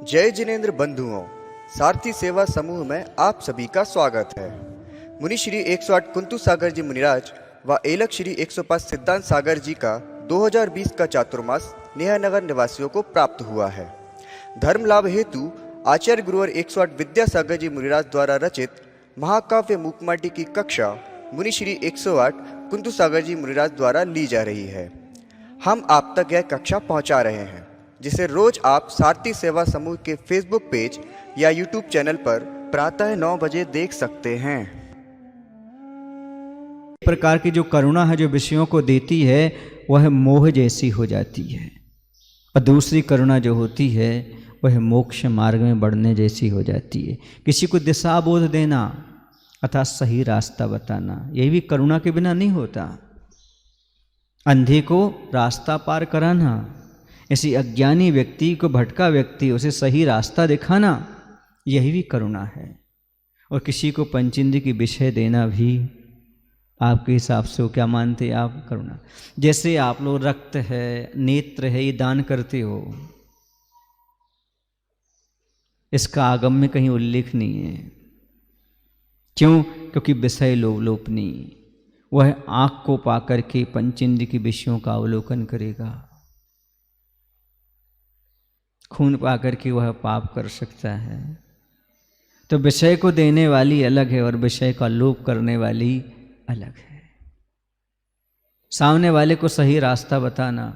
जय जिनेंद्र बंधुओं, सारथी सेवा समूह में आप सभी का स्वागत है। मुनि श्री 108 कुंतु सागर जी मुनिराज व एलक श्री 105 सिद्धांत सागर जी का 2020 का चातुर्मास नेहानगर निवासियों को प्राप्त हुआ है। धर्म लाभ हेतु आचार्य गुरुवर 108 विद्यासागर जी मुनिराज द्वारा रचित महाकाव्य मूकमाटी की कक्षा मुनि श्री 108 कुंतु सागर जी मुनिराज द्वारा ली जा रही है। हम आप तक यह कक्षा पहुंचा रहे हैं, जिसे रोज आप सारथी सेवा समूह के फेसबुक पेज या यूट्यूब चैनल पर प्रातः 9 बजे देख सकते हैं। एक प्रकार की जो करुणा है जो विषयों को देती है वह मोह जैसी हो जाती है, और दूसरी करुणा जो होती है वह मोक्ष मार्ग में बढ़ने जैसी हो जाती है। किसी को दिशा बोध देना अर्थात सही रास्ता बताना, यह भी करुणा के बिना नहीं होता। अंधे को रास्ता पार कराना, ऐसी अज्ञानी व्यक्ति को, भटका व्यक्ति, उसे सही रास्ता दिखाना, यही भी करुणा है। और किसी को पंचेंद्रिय की विषय देना भी आपके हिसाब से वो क्या मानते हैं आप? करुणा। जैसे आप लोग रक्त है, नेत्र है, ये दान करते हो, इसका आगम में कहीं उल्लेख नहीं है। क्यों? क्योंकि विषय लोपनी, वह आँख को पाकर के पंचेंद्रिय के विषयों का अवलोकन करेगा। खून पाकर के वह पाप कर सकता है। तो विषय को देने वाली अलग है और विषय का लोप करने वाली अलग है। सामने वाले को सही रास्ता बताना।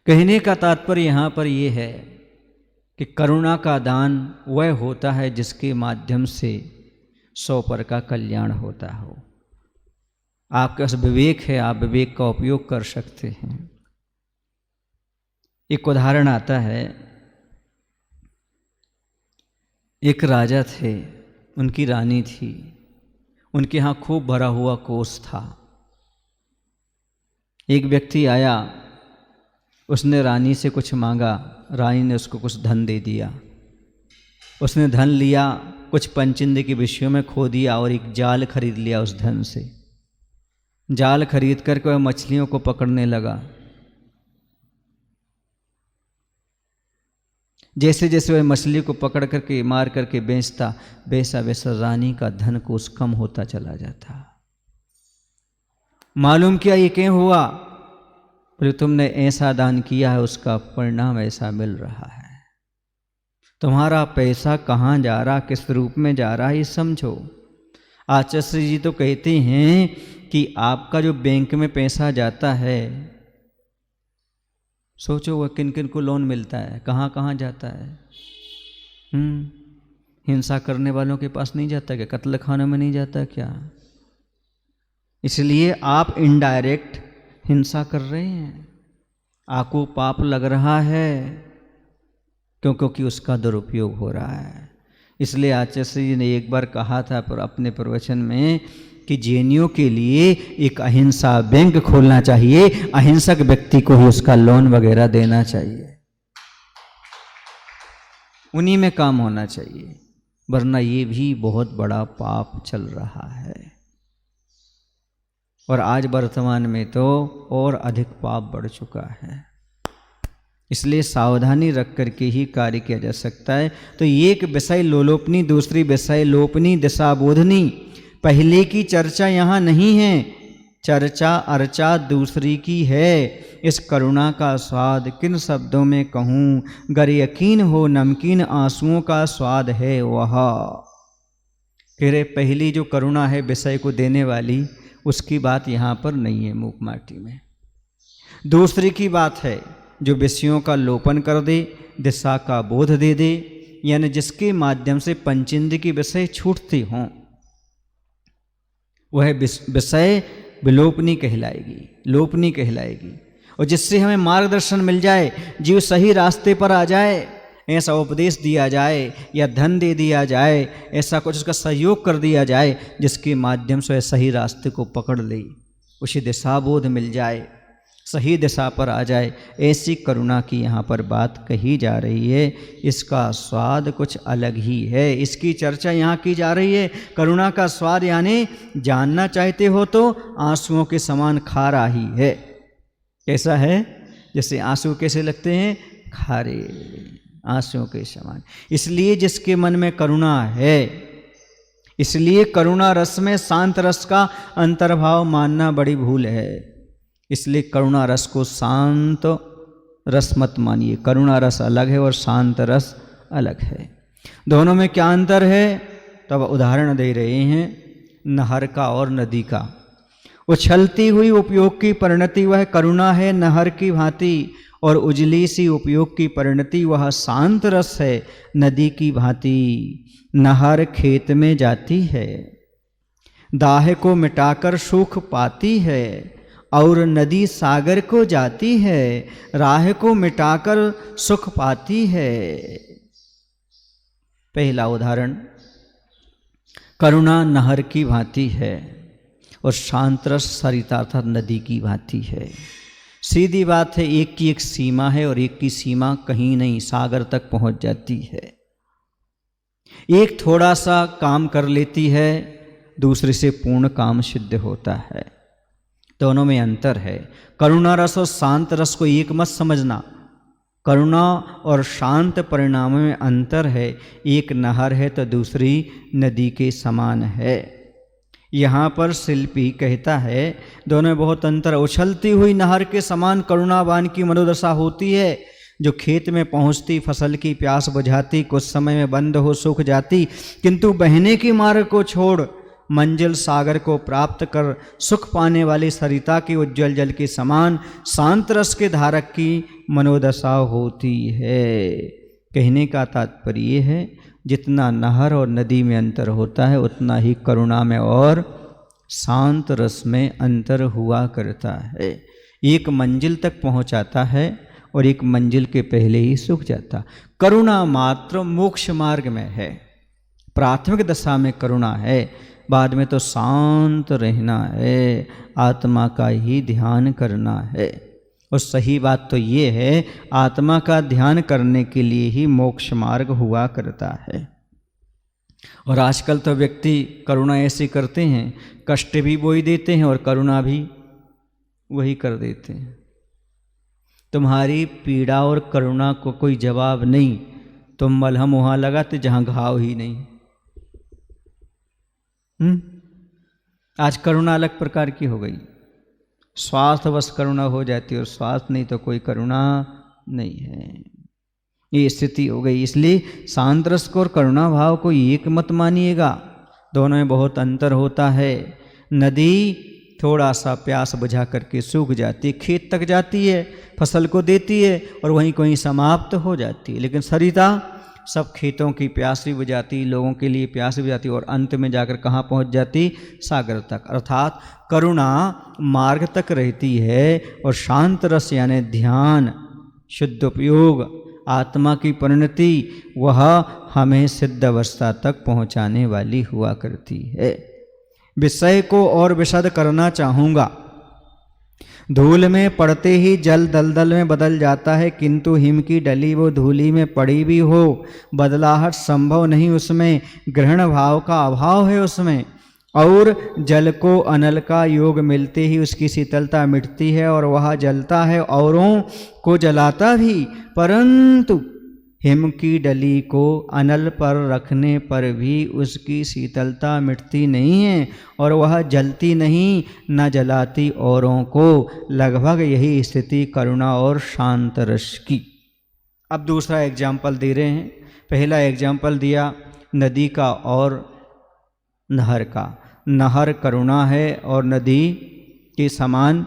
कहने का तात्पर्य यहाँ पर यह है कि करुणा का दान वह होता है जिसके माध्यम से 100 पर का कल्याण होता हो। आपके पास विवेक है, आप विवेक का उपयोग कर सकते हैं। एक उदाहरण आता है, एक राजा थे, उनकी रानी थी, उनके यहाँ खूब भरा हुआ कोष था। एक व्यक्ति आया, उसने रानी से कुछ मांगा, रानी ने उसको कुछ धन दे दिया। उसने धन लिया, कुछ पंचेंद्रिय के विषयों में खो दिया और एक जाल खरीद लिया उस धन से। जाल खरीद करके वह मछलियों को पकड़ने लगा। जैसे जैसे वह मछली को पकड़ करके मार करके बेचता, वैसा वैसा रानी का धन कोष कम होता चला जाता। मालूम किया ये क्यों हुआ? बोले तुमने ऐसा दान किया है, उसका परिणाम ऐसा मिल रहा है। तुम्हारा पैसा कहाँ जा रहा, किस रूप में जा रहा है, ये समझो। आचार्य जी तो कहते हैं कि आपका जो बैंक में पैसा जाता है, सोचो वह किन किन को लोन मिलता है, कहाँ कहाँ जाता है। हिंसा करने वालों के पास नहीं जाता क्या? कत्ल खानों में नहीं जाता क्या? इसलिए आप इनडायरेक्ट हिंसा कर रहे हैं, आपको पाप लग रहा है, क्योंकि उसका दुरुपयोग हो रहा है। इसलिए आचार्य जी ने एक बार कहा था पर अपने प्रवचन में कि जैनियों के लिए एक अहिंसा बैंक खोलना चाहिए, अहिंसक व्यक्ति को ही उसका लोन वगैरह देना चाहिए, उन्हीं में काम होना चाहिए, वरना ये भी बहुत बड़ा पाप चल रहा है। और आज वर्तमान में तो और अधिक पाप बढ़ चुका है। इसलिए सावधानी रख करके ही कार्य किया जा सकता है। तो एक विषय लोलोपनी, दूसरी विषय लोपनी, दिशा बोधनी। पहले की चर्चा यहाँ नहीं है, चर्चा अर्चा दूसरी की है। इस करुणा का स्वाद किन शब्दों में कहूँ, गर यकीन हो नमकीन आंसुओं का स्वाद है वह। कह रहे पहली जो करुणा है विषय को देने वाली, उसकी बात यहाँ पर नहीं है मूक माटी में। दूसरी की बात है जो विषयों का लोपन कर दे, दिशा का बोध दे दे, यानी जिसके माध्यम से पंचेंद्रिय के विषय छूटते हों, वह विषय विलोपनी कहलाएगी, लोपनी कहलाएगी। और जिससे हमें मार्गदर्शन मिल जाए, जीव सही रास्ते पर आ जाए, ऐसा उपदेश दिया जाए या धन दे दिया जाए, ऐसा कुछ उसका सहयोग कर दिया जाए जिसके माध्यम से वह सही रास्ते को पकड़ ले, उसे दिशा बोध मिल जाए, सही दिशा पर आ जाए, ऐसी करुणा की यहाँ पर बात कही जा रही है। इसका स्वाद कुछ अलग ही है, इसकी चर्चा यहाँ की जा रही है। करुणा का स्वाद यानी जानना चाहते हो तो आंसुओं के समान खारा ही है। कैसा है? जैसे आंसू कैसे लगते हैं? खारे, आंसुओं के समान। इसलिए जिसके मन में करुणा है, इसलिए करुणा रस में शांत रस का अंतर्भाव मानना बड़ी भूल है। इसलिए करुणा रस को शांत रस मत मानिए। करुणा रस अलग है और शांत रस अलग है। दोनों में क्या अंतर है? तब उदाहरण दे रहे हैं नहर का और नदी का। उछलती हुई उपयोग की परिणति वह करुणा है नहर की भांति, और उजली सी उपयोग की परिणति वह शांत रस है नदी की भांति। नहर खेत में जाती है, दाह को मिटाकर सुख पाती है, और नदी सागर को जाती है, राह को मिटाकर सुख पाती है। पहला उदाहरण, करुणा नहर की भांति है और शांत रस सरिता अर्थात नदी की भांति है। सीधी बात है, एक की एक सीमा है और एक की सीमा कहीं नहीं, सागर तक पहुंच जाती है। एक थोड़ा सा काम कर लेती है, दूसरे से पूर्ण काम सिद्ध होता है। दोनों में अंतर है। करुणा रस और शांत रस को एक मत समझना। करुणा और शांत परिणाम में अंतर है। एक नहर है तो दूसरी नदी के समान है। यहाँ पर शिल्पी कहता है दोनों में बहुत अंतर। उछलती हुई नहर के समान करुणावान की मनोदशा होती है, जो खेत में पहुँचती, फसल की प्यास बुझाती, कुछ समय में बंद हो सूख जाती, किंतु बहने की मार्ग को छोड़ मंजिल सागर को प्राप्त कर सुख पाने वाली सरिता के उज्ज्वल जल के समान शांत रस के धारक की मनोदशा होती है। कहने का तात्पर्य है, जितना नहर और नदी में अंतर होता है उतना ही करुणा में और शांत रस में अंतर हुआ करता है। एक मंजिल तक पहुंचाता है और एक मंजिल के पहले ही सूख जाता। करुणा मात्र मोक्ष मार्ग में है, प्राथमिक दशा में करुणा है, बाद में तो शांत रहना है, आत्मा का ही ध्यान करना है। और सही बात तो ये है, आत्मा का ध्यान करने के लिए ही मोक्ष मार्ग हुआ करता है। और आजकल तो व्यक्ति करुणा ऐसे करते हैं, कष्ट भी बोई देते हैं और करुणा भी वही कर देते हैं। तुम्हारी पीड़ा और करुणा को कोई जवाब नहीं, तुम मलहम वहाँ लगाते जहाँ घाव ही नहीं। आज करुणा अलग प्रकार की हो गई। स्वार्थ बस करुणा हो जाती है और स्वार्थ नहीं तो कोई करुणा नहीं है, ये स्थिति हो गई। इसलिए शांत रस को और करुणा भाव को एक मत मानिएगा, दोनों में बहुत अंतर होता है। नदी थोड़ा सा प्यास बुझा करके सूख जाती है, खेत तक जाती है, फसल को देती है और वहीं कहीं समाप्त हो जाती है। लेकिन सरिता सब खेतों की प्यास भी बुझाती, लोगों के लिए प्यास भी बुझाती और अंत में जाकर कहाँ पहुँच जाती? सागर तक। अर्थात करुणा मार्ग तक रहती है और शांत रस यानी ध्यान, शुद्ध उपयोग, आत्मा की परिणति, वह हमें सिद्ध अवस्था तक पहुँचाने वाली हुआ करती है। विषय को और विशद करना चाहूँगा। धूल में पड़ते ही जल दलदल में बदल जाता है, किंतु हिम की डली वो धूली में पड़ी भी हो, बदलाहट संभव नहीं उसमें, ग्रहण भाव का अभाव है उसमें। और जल को अनल का योग मिलते ही उसकी शीतलता मिटती है और वह जलता है, औरों को जलाता भी, परंतु हिम की डली को अनल पर रखने पर भी उसकी शीतलता मिटती नहीं है और वह जलती नहीं, न जलाती औरों को। लगभग यही स्थिति करुणा और शांत रस की। अब दूसरा एग्जाम्पल दे रहे हैं। पहला एग्जाम्पल दिया नदी का और नहर का। नहर करुणा है और नदी के समान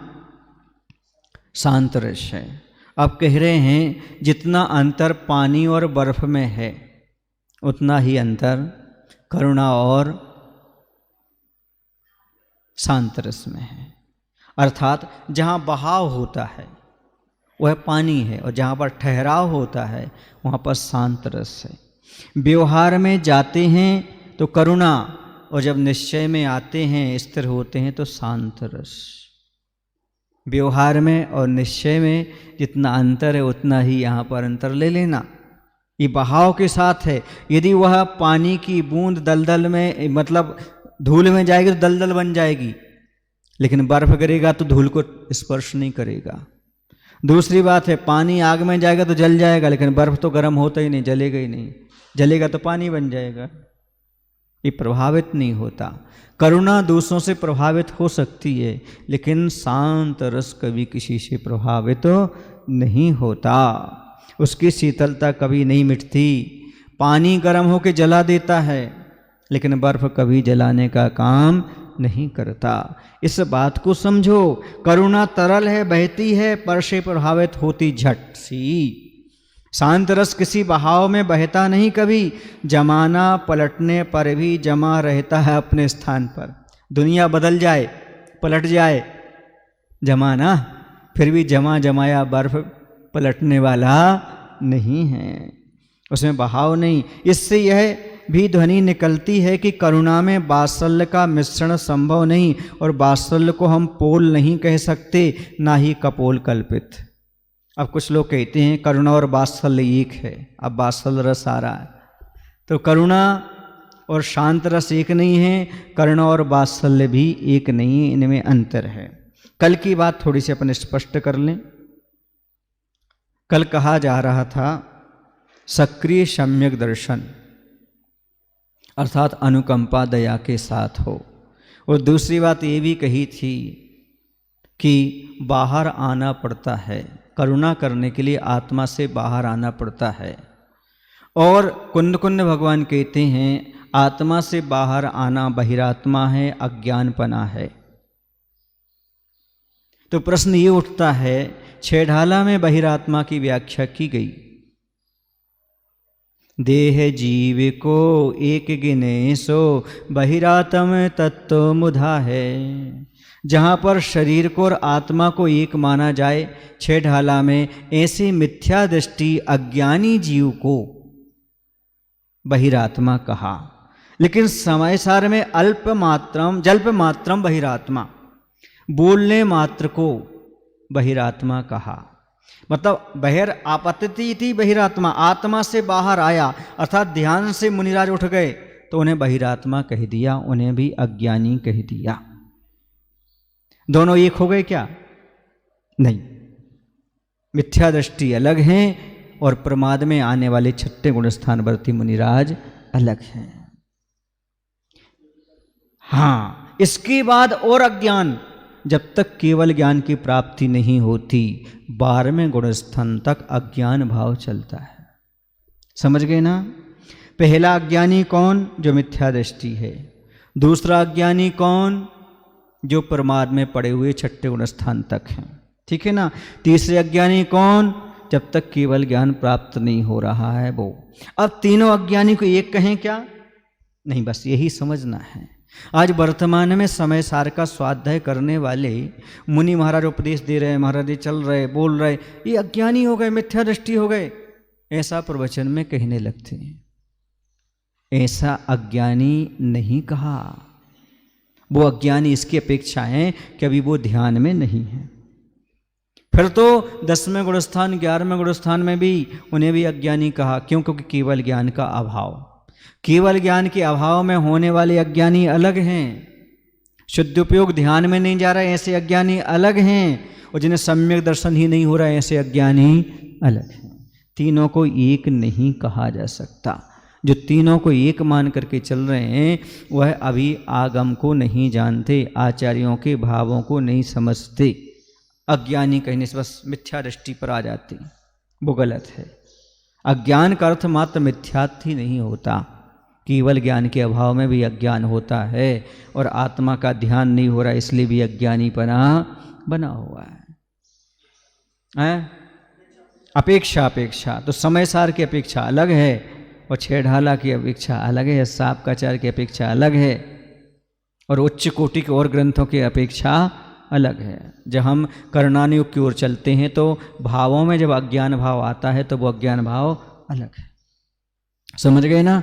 शांत रस है। अब कह रहे हैं जितना अंतर पानी और बर्फ में है उतना ही अंतर करुणा और शांत रस में है। अर्थात जहाँ बहाव होता है वह पानी है और जहाँ पर ठहराव होता है वहाँ पर शांत रस है। व्यवहार में जाते हैं तो करुणा और जब निश्चय में आते हैं, स्थिर होते हैं तो शांत रस। व्यवहार में और निश्चय में जितना अंतर है उतना ही यहाँ पर अंतर ले लेना। ये बहाव के साथ है। यदि वह पानी की बूंद दलदल में मतलब धूल में जाएगी तो दलदल बन जाएगी, लेकिन बर्फ गिरेगा तो धूल को स्पर्श नहीं करेगा। दूसरी बात है, पानी आग में जाएगा तो जल जाएगा, लेकिन बर्फ तो गर्म होता ही नहीं, जलेगा ही नहीं। जलेगा तो पानी बन जाएगा, ये प्रभावित नहीं होता। करुणा दूसरों से प्रभावित हो सकती है, लेकिन शांत रस कभी किसी से प्रभावित तो नहीं होता। उसकी शीतलता कभी नहीं मिटती। पानी गर्म होकर जला देता है, लेकिन बर्फ कभी जलाने का काम नहीं करता। इस बात को समझो। करुणा तरल है, बहती है, पर से प्रभावित होती झट सी। शांत रस किसी बहाव में बहता नहीं कभी। जमाना पलटने पर भी जमा रहता है अपने स्थान पर। दुनिया बदल जाए, पलट जाए जमाना, फिर भी जमा जमाया बर्फ पलटने वाला नहीं है, उसमें बहाव नहीं। इससे यह भी ध्वनि निकलती है कि करुणा में वात्सल्य का मिश्रण संभव नहीं, और वात्सल्य को हम पोल नहीं कह सकते, ना ही कपोल कल्पित। अब कुछ लोग कहते हैं करुणा और वात्सल्य एक है। अब वात्सल्य रस आ रहा है, तो करुणा और शांत रस एक नहीं है, करुणा और वात्सल्य भी एक नहीं है, इनमें अंतर है। कल की बात थोड़ी सी अपन स्पष्ट कर लें। कल कहा जा रहा था सक्रिय सम्यक दर्शन, अर्थात अनुकंपा दया के साथ हो। और दूसरी बात ये भी कही थी कि बाहर आना पड़ता है, करुणा करने के लिए आत्मा से बाहर आना पड़ता है। और कुंद कुंद भगवान कहते हैं आत्मा से बाहर आना बहिरात्मा है, अज्ञानपना है। तो प्रश्न ये उठता है, छह ढाला में बहिरात्मा की व्याख्या की गई। देह जीव को एक गिने सो बहिरात्म तत्व मुधा है। जहाँ पर शरीर को और आत्मा को एक माना जाए, छह ढाला में ऐसी मिथ्या दृष्टि अज्ञानी जीव को बहिरात्मा कहा। लेकिन समय सार में अल्प मात्रम जल्प मात्रम बहिरात्मा, बोलने मात्र को बहिरात्मा कहा। मतलब बहिर आपत्ति थी बहिरात्मा, आत्मा से बाहर आया, अर्थात ध्यान से मुनिराज उठ गए तो उन्हें बहिरात्मा कह दिया, उन्हें भी अज्ञानी कह दिया। दोनों एक हो गए क्या? नहीं, मिथ्या दृष्टि अलग है और प्रमाद में आने वाले छठे गुणस्थानवर्ती मुनिराज अलग हैं। हाँ, इसके बाद और अज्ञान, जब तक केवल ज्ञान की प्राप्ति नहीं होती 12वें गुणस्थान तक अज्ञान भाव चलता है। समझ गए ना? पहला अज्ञानी कौन? जो मिथ्या दृष्टि है। दूसरा अज्ञानी कौन? जो प्रमाद में पड़े हुए छठे गुणस्थान तक हैं। ठीक है ना? तीसरे अज्ञानी कौन? जब तक केवल ज्ञान प्राप्त नहीं हो रहा है वो। अब तीनों अज्ञानी को एक कहें क्या? नहीं, बस यही समझना है। आज वर्तमान में समय सार का स्वाध्याय करने वाले मुनि महाराज उपदेश दे रहे हैं, महाराज चल रहे, बोल रहे, ये अज्ञानी हो गए, मिथ्या दृष्टि हो गए, ऐसा प्रवचन में कहने लगते हैं। ऐसा अज्ञानी नहीं कहा। वो अज्ञानी इसकी अपेक्षा है कि अभी वो ध्यान में नहीं है। फिर तो 10वें गुणस्थान 11वें गुणस्थान में भी उन्हें भी अज्ञानी कहा। क्यों? क्योंकि केवल ज्ञान का अभाव, केवल ज्ञान के अभाव में होने वाले अज्ञानी अलग हैं। शुद्ध उपयोग ध्यान में नहीं जा रहा है, ऐसे अज्ञानी अलग हैं। और जिन्हें सम्यक दर्शन ही नहीं हो रहा है, ऐसे अज्ञानी अलग हैं। तीनों को एक नहीं कहा जा सकता। जो तीनों को एक मान करके चल रहे हैं वह अभी आगम को नहीं जानते, आचार्यों के भावों को नहीं समझते। अज्ञानी कहने से बस मिथ्या दृष्टि पर आ जाती, वो गलत है। अज्ञान का अर्थ मात्र मिथ्यात्व ही नहीं होता, केवल ज्ञान के अभाव में भी अज्ञान होता है। और आत्मा का ध्यान नहीं हो रहा, इसलिए भी अज्ञानीपना बना हुआ है। अपेक्षा तो समय सार की अपेक्षा अलग है, और छह ढाला की अपेक्षा अलग है, साप काचार की अपेक्षा अलग है, और उच्च कोटि के और ग्रंथों की अपेक्षा अलग है। जब हम करुणानुयोग की ओर चलते हैं तो भावों में जब अज्ञान भाव आता है तो वो अज्ञान भाव अलग है। समझ गए ना?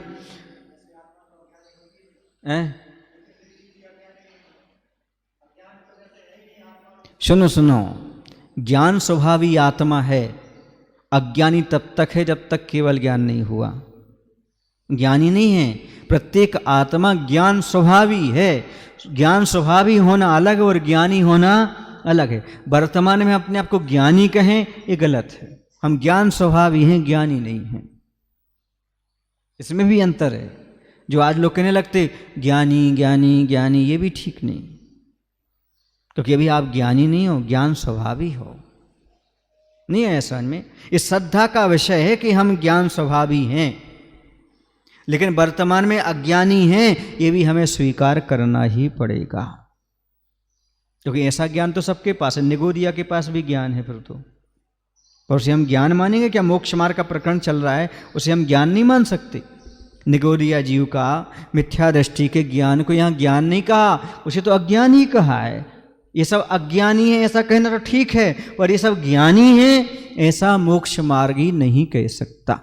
सुनो सुनो, ज्ञान स्वभावी आत्मा है। अज्ञानी तब तक है जब तक केवल ज्ञान नहीं हुआ। ज्ञानी नहीं है, प्रत्येक आत्मा ज्ञान स्वभावी है। ज्ञान स्वभावी होना अलग और ज्ञानी होना अलग है। वर्तमान में अपने आप को ज्ञानी कहें, ये गलत है। हम ज्ञान स्वभावी हैं, ज्ञानी नहीं हैं, इसमें भी अंतर है। जो आज लोग कहने लगते ज्ञानी ज्ञानी ज्ञानी, ये भी ठीक नहीं, क्योंकि अभी आप ज्ञानी नहीं हो, ज्ञान स्वभावी हो। नहीं है समझ में? इस श्रद्धा का विषय है कि हम ज्ञान स्वभावी हैं, लेकिन वर्तमान में अज्ञानी हैं, ये भी हमें स्वीकार करना ही पड़ेगा, क्योंकि ऐसा ज्ञान तो सबके पास है। निगोदिया के पास भी ज्ञान है, फिर तो और उसे हम ज्ञान मानेंगे क्या? मोक्ष मार्ग का प्रकरण चल रहा है, उसे हम ज्ञान नहीं मान सकते। निगोदिया जीव का मिथ्या दृष्टि के ज्ञान को यहाँ ज्ञान नहीं कहा, उसे तो अज्ञान ही कहा है। ये सब अज्ञानी है ऐसा कहना तो ठीक है, पर ये सब ज्ञानी है ऐसा मोक्ष मार्गी नहीं कह सकता।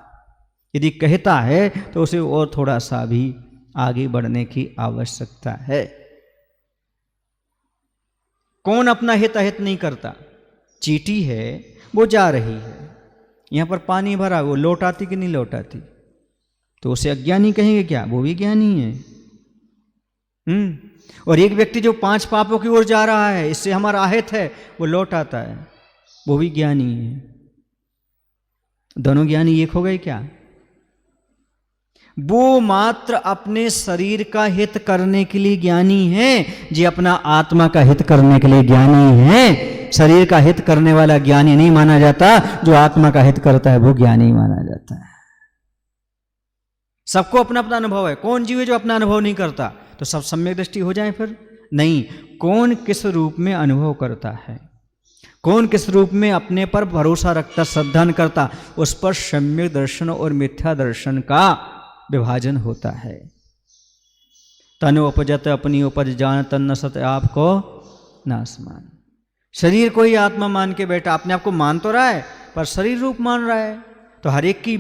यदि कहता है तो उसे और थोड़ा सा भी आगे बढ़ने की आवश्यकता है। कौन अपना हित अहित नहीं करता? चींटी है, वो जा रही है, यहां पर पानी भरा, वो लौट आती कि नहीं लौट आती, तो उसे अज्ञानी कहेंगे क्या? वो भी ज्ञानी है। और एक व्यक्ति जो 5 पापों की ओर जा रहा है, इससे हमारा अहित है, वो लौट आता है, वो भी ज्ञानी है। दोनों ज्ञानी एक हो गए क्या? वो मात्र अपने शरीर का हित करने के लिए ज्ञानी है, जी अपना आत्मा का हित करने के लिए ज्ञानी है। शरीर का हित करने वाला ज्ञानी नहीं माना जाता, जो आत्मा का हित करता है वो ज्ञानी माना जाता है। सबको अपना अपना अनुभव है। कौन जीव है जो अपना अनुभव नहीं करता? तो सब सम्यक दृष्टि हो जाए फिर? नहीं, कौन किस रूप में अनुभव करता है, कौन किस रूप में अपने पर भरोसा रखता, श्रद्धा करता, उस पर सम्यक दर्शन और मिथ्या दर्शन का विभाजन होता है। तन उपजत अपनी उपज जान, तन न सत आपको नासमान। शरीर को ही आत्मा मान के बैठा, अपने आप को मान तो रहा है पर शरीर रूप मान रहा है। तो हर एक की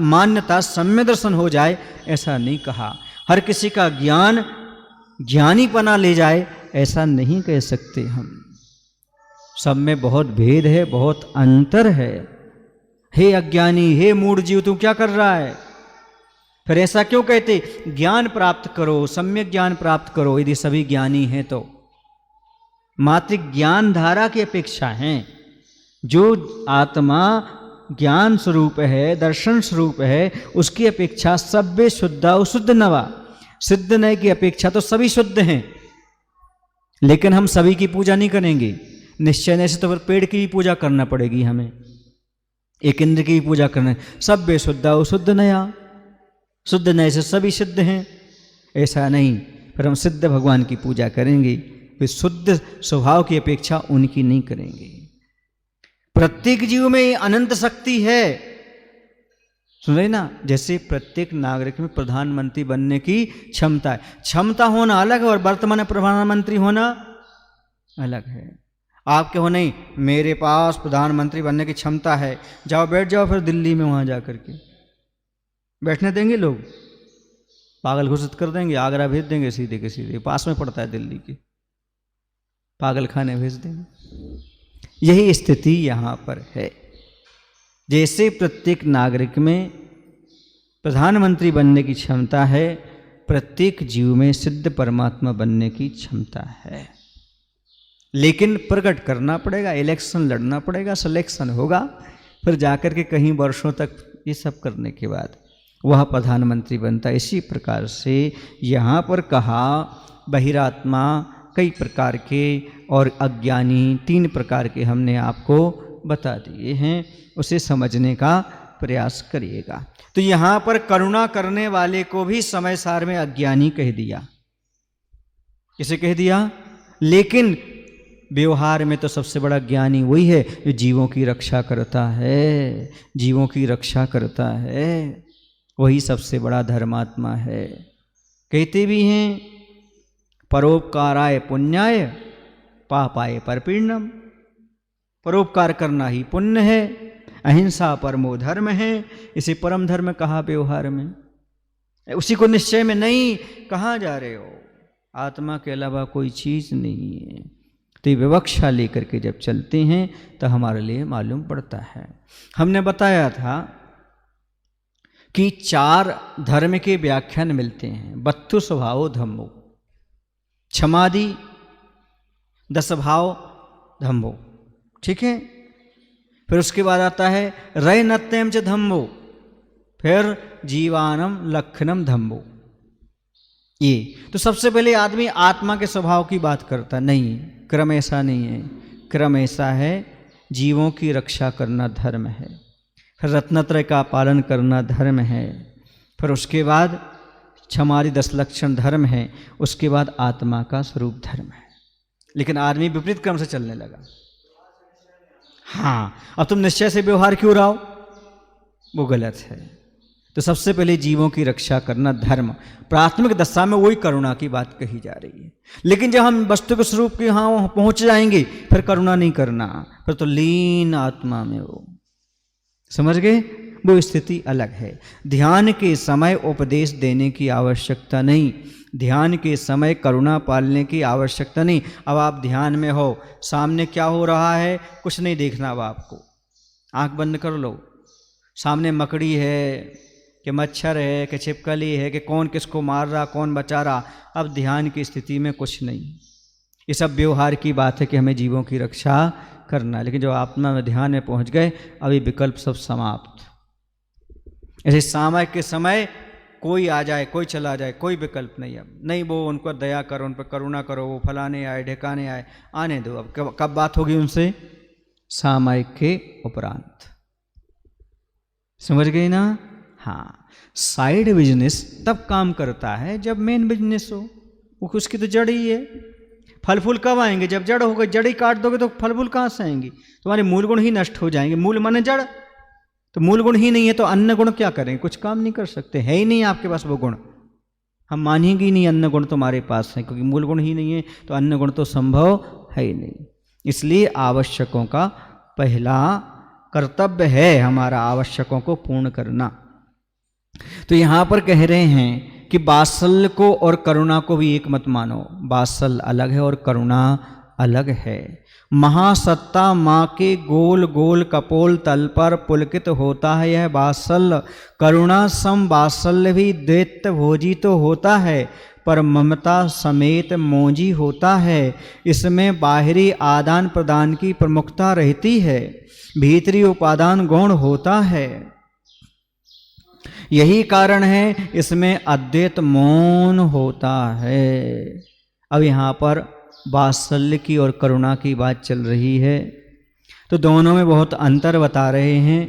मान्यता सम्यक दर्शन हो जाए ऐसा नहीं कहा। हर किसी का ज्ञान ज्ञानीपना ले जाए ऐसा नहीं कह सकते हम। सब में बहुत भेद है, बहुत अंतर है। हे अज्ञानी, हे मूढ़ जीव, तू क्या कर रहा है? फिर ऐसा क्यों कहते? ज्ञान प्राप्त करो, सम्यक ज्ञान प्राप्त करो। यदि सभी ज्ञानी हैं तो मात्र ज्ञान धारा की अपेक्षा है। जो आत्मा ज्ञान स्वरूप है, दर्शन स्वरूप है, उसकी अपेक्षा सभ्य शुद्धा शुद्ध नवा। सिद्ध नय की अपेक्षा तो सभी शुद्ध हैं, लेकिन हम सभी की पूजा नहीं करेंगे। निश्चय नहीं से तो फिर पेड़ की भी पूजा करना पड़ेगी हमें, एक इंद्र की भी पूजा करना। सभ्य शुद्धा शुद्ध नया, शुद्ध नय से सभी सिद्ध हैं ऐसा नहीं। फिर हम सिद्ध भगवान की पूजा करेंगे, फिर शुद्ध स्वभाव की अपेक्षा उनकी नहीं करेंगे। प्रत्येक जीव में अनंत शक्ति है। सुन रहे ना? जैसे प्रत्येक नागरिक में प्रधानमंत्री बनने की क्षमता है। क्षमता होना अलग है और वर्तमान में प्रधानमंत्री होना अलग है। आपके हो नहीं, मेरे पास प्रधानमंत्री बनने की क्षमता है, जाओ बैठ जाओ फिर दिल्ली में, वहां जाकर के बैठने देंगे लोग? पागल घोषित कर देंगे, आगरा भेज देंगे सीधे के सीधे, पास में पड़ता है दिल्ली के, पागल खाने भेज देंगे। यही स्थिति यहाँ पर है। जैसे प्रत्येक नागरिक में प्रधानमंत्री बनने की क्षमता है, प्रत्येक जीव में सिद्ध परमात्मा बनने की क्षमता है। लेकिन प्रकट करना पड़ेगा, इलेक्शन लड़ना पड़ेगा, सिलेक्शन होगा, फिर जाकर के कहीं वर्षों तक ये सब करने के बाद वह प्रधानमंत्री बनता है। इसी प्रकार से यहाँ पर कहा बहिरात्मा कई प्रकार के और अज्ञानी 3 प्रकार के हमने आपको बता दिए हैं, उसे समझने का प्रयास करिएगा। तो यहाँ पर करुणा करने वाले को भी समय सार में अज्ञानी कह दिया। किसे कह दिया? लेकिन व्यवहार में तो सबसे बड़ा ज्ञानी वही है जो जीवों की रक्षा करता है, जीवों की रक्षा करता है, वही सबसे बड़ा धर्मात्मा है। कहते भी हैं परोपकाराय पुण्याय पापाय परपीड़नम। परोपकार करना ही पुण्य है, अहिंसा परमो धर्म है, इसे परम धर्म कहा व्यवहार में। उसी को निश्चय में नहीं, कहाँ जा रहे हो? आत्मा के अलावा कोई चीज नहीं है। तो ये विवक्षा लेकर के जब चलते हैं तो हमारे लिए मालूम पड़ता है। हमने बताया था कि 4 धर्म के व्याख्यान मिलते हैं। 32 स्वभावो धम्मो, क्षमादि 10 भाव धम्मो, ठीक है। फिर उसके बाद आता है रय नत्यम च धम्मो, फिर जीवानम लक्षणम धम्मो। ये तो सबसे पहले आदमी आत्मा के स्वभाव की बात करता, नहीं, क्रम ऐसा नहीं है। क्रम ऐसा है, जीवों की रक्षा करना धर्म है, फिर रत्नत्रय का पालन करना धर्म है, फिर उसके बाद क्षमादि 10 लक्षण धर्म है, उसके बाद आत्मा का स्वरूप धर्म है। लेकिन आदमी विपरीत क्रम से चलने लगा। हाँ, अब तुम निश्चय से व्यवहार क्यों रहो, वो गलत है। तो सबसे पहले जीवों की रक्षा करना धर्म, प्राथमिक दशा में वही करुणा की बात कही जा रही है। लेकिन जब हम वस्तु के स्वरूप के यहाँ पहुंच जाएंगे फिर करुणा नहीं करना, फिर तो लीन आत्मा में वो, समझ गए, वो स्थिति अलग है। ध्यान के समय उपदेश देने की आवश्यकता नहीं, ध्यान के समय करुणा पालने की आवश्यकता नहीं। अब आप ध्यान में हो, सामने क्या हो रहा है कुछ नहीं देखना, अब आपको आंख बंद कर लो, सामने मकड़ी है कि मच्छर है कि छिपकली है कि कौन किसको मार रहा कौन बचा रहा, अब ध्यान की स्थिति में कुछ नहीं। ये सब व्यवहार की बात है कि हमें जीवों की रक्षा करना, लेकिन जो आत्मा में ध्यान में पहुंच गए अभी विकल्प सब समाप्त। ऐसे सामयिक के समय कोई आ जाए कोई चला जाए कोई विकल्प नहीं, अब नहीं वो उनको दया करो, उन पर करुणा करो, वो फलाने आए ढेकाने आए, आने दो। अब कब बात होगी उनसे, सामयिक के उपरांत, समझ गई ना। हाँ, साइड बिजनेस तब काम करता है जब मेन बिजनेस हो, वो उसकी तो जड़ ही है। फल फूल कब आएंगे, जब जड़ होगा, जड़ ही काट दोगे तो फल फूल कहाँ से आएंगे, तुम्हारे मूल गुण ही नष्ट हो जाएंगे। मूल माने जड़, तो मूल गुण ही नहीं है तो अन्य गुण क्या करेंगे, कुछ काम नहीं कर सकते, है ही नहीं आपके पास वो गुण। हम मानेंगे ही नहीं अन्य गुण तुम्हारे पास है, क्योंकि मूल गुण ही नहीं है तो अन्य गुण तो संभव है ही नहीं। इसलिए आवश्यकों का पहला कर्तव्य है हमारा आवश्यकों को पूर्ण करना। तो यहां पर कह रहे हैं कि वात्सल्य को और करुणा को भी एक मत मानो, वात्सल्य अलग है और करुणा अलग है। महासत्ता माँ के गोल गोल कपोल तल पर पुलकित होता है यह वात्सल्य, करुणा सम वात्सल्य भी दैत्य भोजी तो होता है पर ममता समेत मौजी होता है। इसमें बाहरी आदान प्रदान की प्रमुखता रहती है, भीतरी उपादान गौण होता है। यही कारण है इसमें अद्वैत मौन होता है। अब यहाँ पर वात्सल्य की और करुणा की बात चल रही है, तो दोनों में बहुत अंतर बता रहे हैं।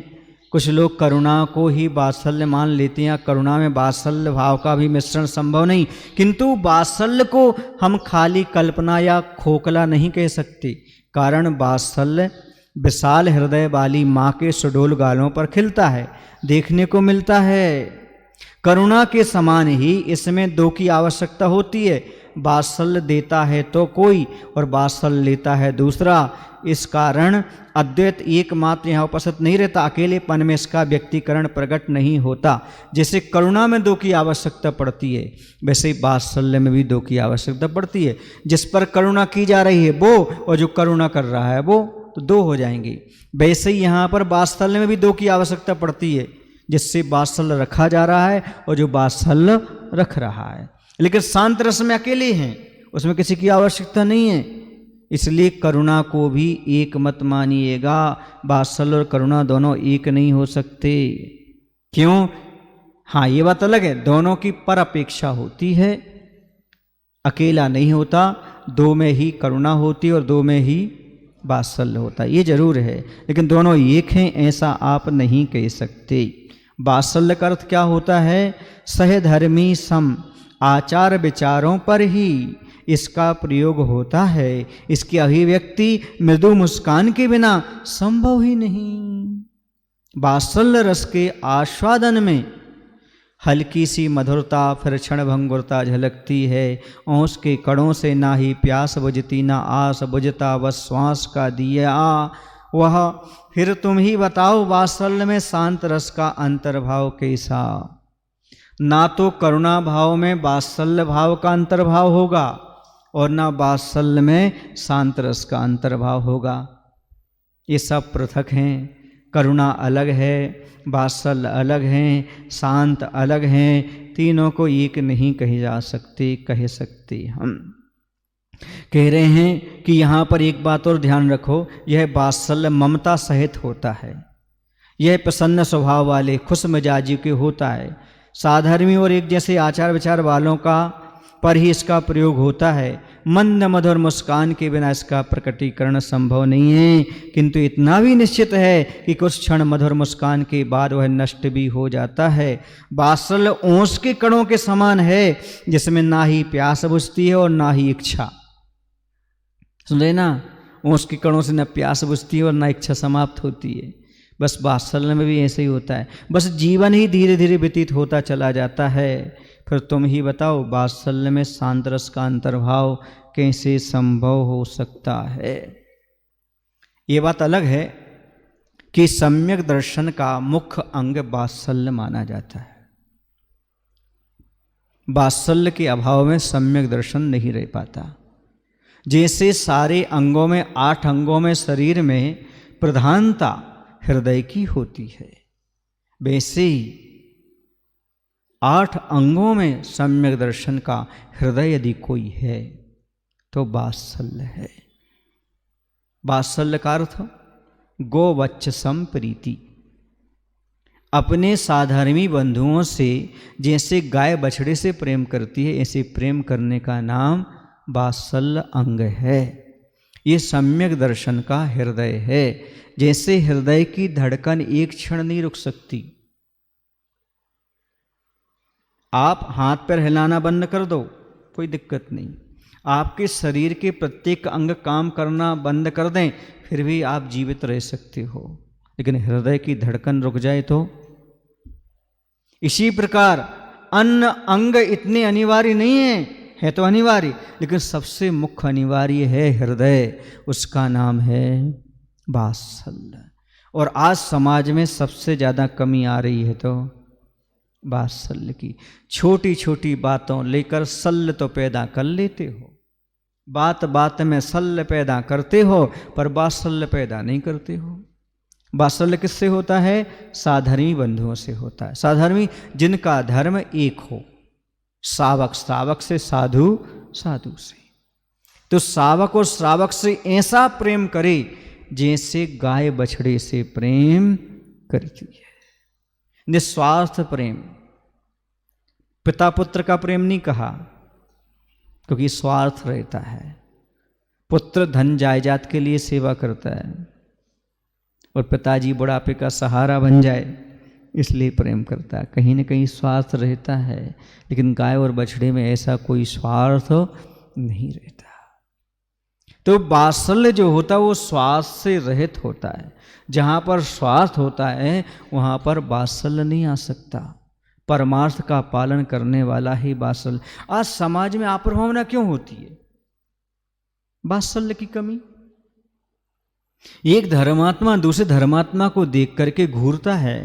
कुछ लोग करुणा को ही वात्सल्य मान लेते हैं, करुणा में वात्सल्य भाव का भी मिश्रण संभव नहीं, किंतु वात्सल्य को हम खाली कल्पना या खोखला नहीं कह सकते, कारण वात्सल्य विशाल हृदय वाली माँ के सुडोल गालों पर खिलता है, देखने को मिलता है। करुणा के समान ही इसमें दो की आवश्यकता होती है, वात्सल्य देता है तो कोई और वात्सल्य लेता है दूसरा। इस कारण अद्वैत एकमात्र यहाँ उपस्थित नहीं रहता, अकेलेपन में इसका व्यक्तिकरण प्रकट नहीं होता। जैसे करुणा में दो की आवश्यकता पड़ती है, वैसे वात्सल्य में भी दो की आवश्यकता पड़ती है। जिस पर करुणा की जा रही है वो और जो करुणा कर रहा है वो, तो दो हो जाएंगे। वैसे ही यहाँ पर वात्सल्य में भी दो की आवश्यकता पड़ती है, जिससे वात्सल्य रखा जा रहा है और जो वात्सल्य रख रहा है। लेकिन शांत रस में अकेले हैं, उसमें किसी की आवश्यकता नहीं है, इसलिए करुणा को भी एक मत मानिएगा। वात्सल्य और करुणा दोनों एक नहीं हो सकते। क्यों? हाँ, ये बात अलग है, दोनों की पर अपेक्षा होती है, अकेला नहीं होता, दो में ही करुणा होती है और दो में ही वात्सल्य होता है, ये जरूर है। लेकिन दोनों एक हैं ऐसा आप नहीं कह सकते। वात्सल्य का अर्थ क्या होता है? सहधर्मी सम आचार विचारों पर ही इसका प्रयोग होता है, इसकी अभिव्यक्ति मृदु मुस्कान के बिना संभव ही नहीं। वात्सल्य रस के आस्वादन में हल्की सी मधुरता फिर क्षण भंगुरता झलकती है। ओंस के कड़ों से ना ही प्यास बुझती ना आस बुझता, बस श्वास का दिया वह। फिर तुम ही बताओ वात्सल्य में शांत रस का अंतर्भाव कैसा? ना तो करुणा भाव में वात्सल्य भाव का अंतर्भाव होगा और ना वात्सल्य में शांत रस का अंतर्भाव होगा। ये सब पृथक हैं। करुणा अलग है, वात्सल्य अलग हैं, शांत अलग हैं। तीनों को एक नहीं कहे जा सकते, कह सकते हम। कह रहे हैं कि यहाँ पर एक बात और ध्यान रखो, यह वात्सल्य ममता सहित होता है। यह प्रसन्न स्वभाव वाले, खुश मिजाजी के होता है। साधर्मी और एक जैसे आचार विचार वालों का पर ही इसका प्रयोग होता है। मंद मधुर मुस्कान के बिना इसका प्रकटीकरण संभव नहीं है। किंतु इतना भी निश्चित है कि कुछ क्षण मधुर मुस्कान के बाद वह नष्ट भी हो जाता है। वात्सल्य ओस के कणों के समान है, जिसमें ना ही प्यास बुझती है और ना ही इच्छा। सुन रहे ना, ओस के कणों से न प्यास बुझती है और ना इच्छा समाप्त होती है। बस वात्सल्य में भी ऐसे ही होता है। बस जीवन ही धीरे धीरे व्यतीत होता चला जाता है। फिर तुम ही बताओ, वात्सल्य में शांत रस का अंतर्भाव कैसे संभव हो सकता है? ये बात अलग है कि सम्यक दर्शन का मुख्य अंग वात्सल्य माना जाता है। वात्सल्य के अभाव में सम्यक दर्शन नहीं रह पाता। जैसे सारे अंगों में, 8 अंगों में शरीर में प्रधानता हृदय की होती है, वैसे ही 8 अंगों में सम्यक दर्शन का हृदय यदि कोई है तो वात्सल्य है। वात्सल्य का अर्थ गोवत्सम प्रीति। अपने साधर्मी बंधुओं से जैसे गाय बछड़े से प्रेम करती है, ऐसे प्रेम करने का नाम वात्सल्य अंग है। ये सम्यक दर्शन का हृदय है। जैसे हृदय की धड़कन एक क्षण नहीं रुक सकती। आप हाथ पैर हिलाना बंद कर दो, कोई दिक्कत नहीं। आपके शरीर के प्रत्येक अंग काम करना बंद कर दें, फिर भी आप जीवित रह सकते हो। लेकिन हृदय की धड़कन रुक जाए तो? इसी प्रकार अन्य अंग इतने अनिवार्य नहीं है तो अनिवार्य, लेकिन सबसे मुख्य अनिवार्य है हृदय। उसका नाम है वात्सल्य। और आज समाज में सबसे ज्यादा कमी आ रही है तो वात्सल्य की। छोटी छोटी बातों लेकर सल्य तो पैदा कर लेते हो, बात बात में सल्य पैदा करते हो, पर वात्सल्य पैदा नहीं करते हो। वात्सल्य किससे होता है? साधर्मी बंधुओं से होता है। साधर्मी जिनका धर्म एक हो। सावक सावक से, साधु साधु से। तो सावक और श्रावक से ऐसा प्रेम करे जैसे गाय बछड़े से प्रेम करती है। निस्वार्थ प्रेम। पिता पुत्र का प्रेम नहीं कहा, क्योंकि स्वार्थ रहता है। पुत्र धन जायदाद के लिए सेवा करता है और पिताजी बुढ़ापे का सहारा बन जाए इसलिए प्रेम करता है। कहीं ना कहीं स्वार्थ रहता है, लेकिन गाय और बछड़े में ऐसा कोई स्वार्थ नहीं रहता। तो वात्सल्य जो होता है वो स्वार्थ से रहित होता है। जहाँ पर स्वार्थ होता है वहाँ पर वात्सल्य नहीं आ सकता। परमार्थ का पालन करने वाला ही वात्सल्य। आज समाज में अप्रभावना क्यों होती है? वात्सल्य की कमी। एक धर्मात्मा दूसरे धर्मात्मा को देख करके घूरता है,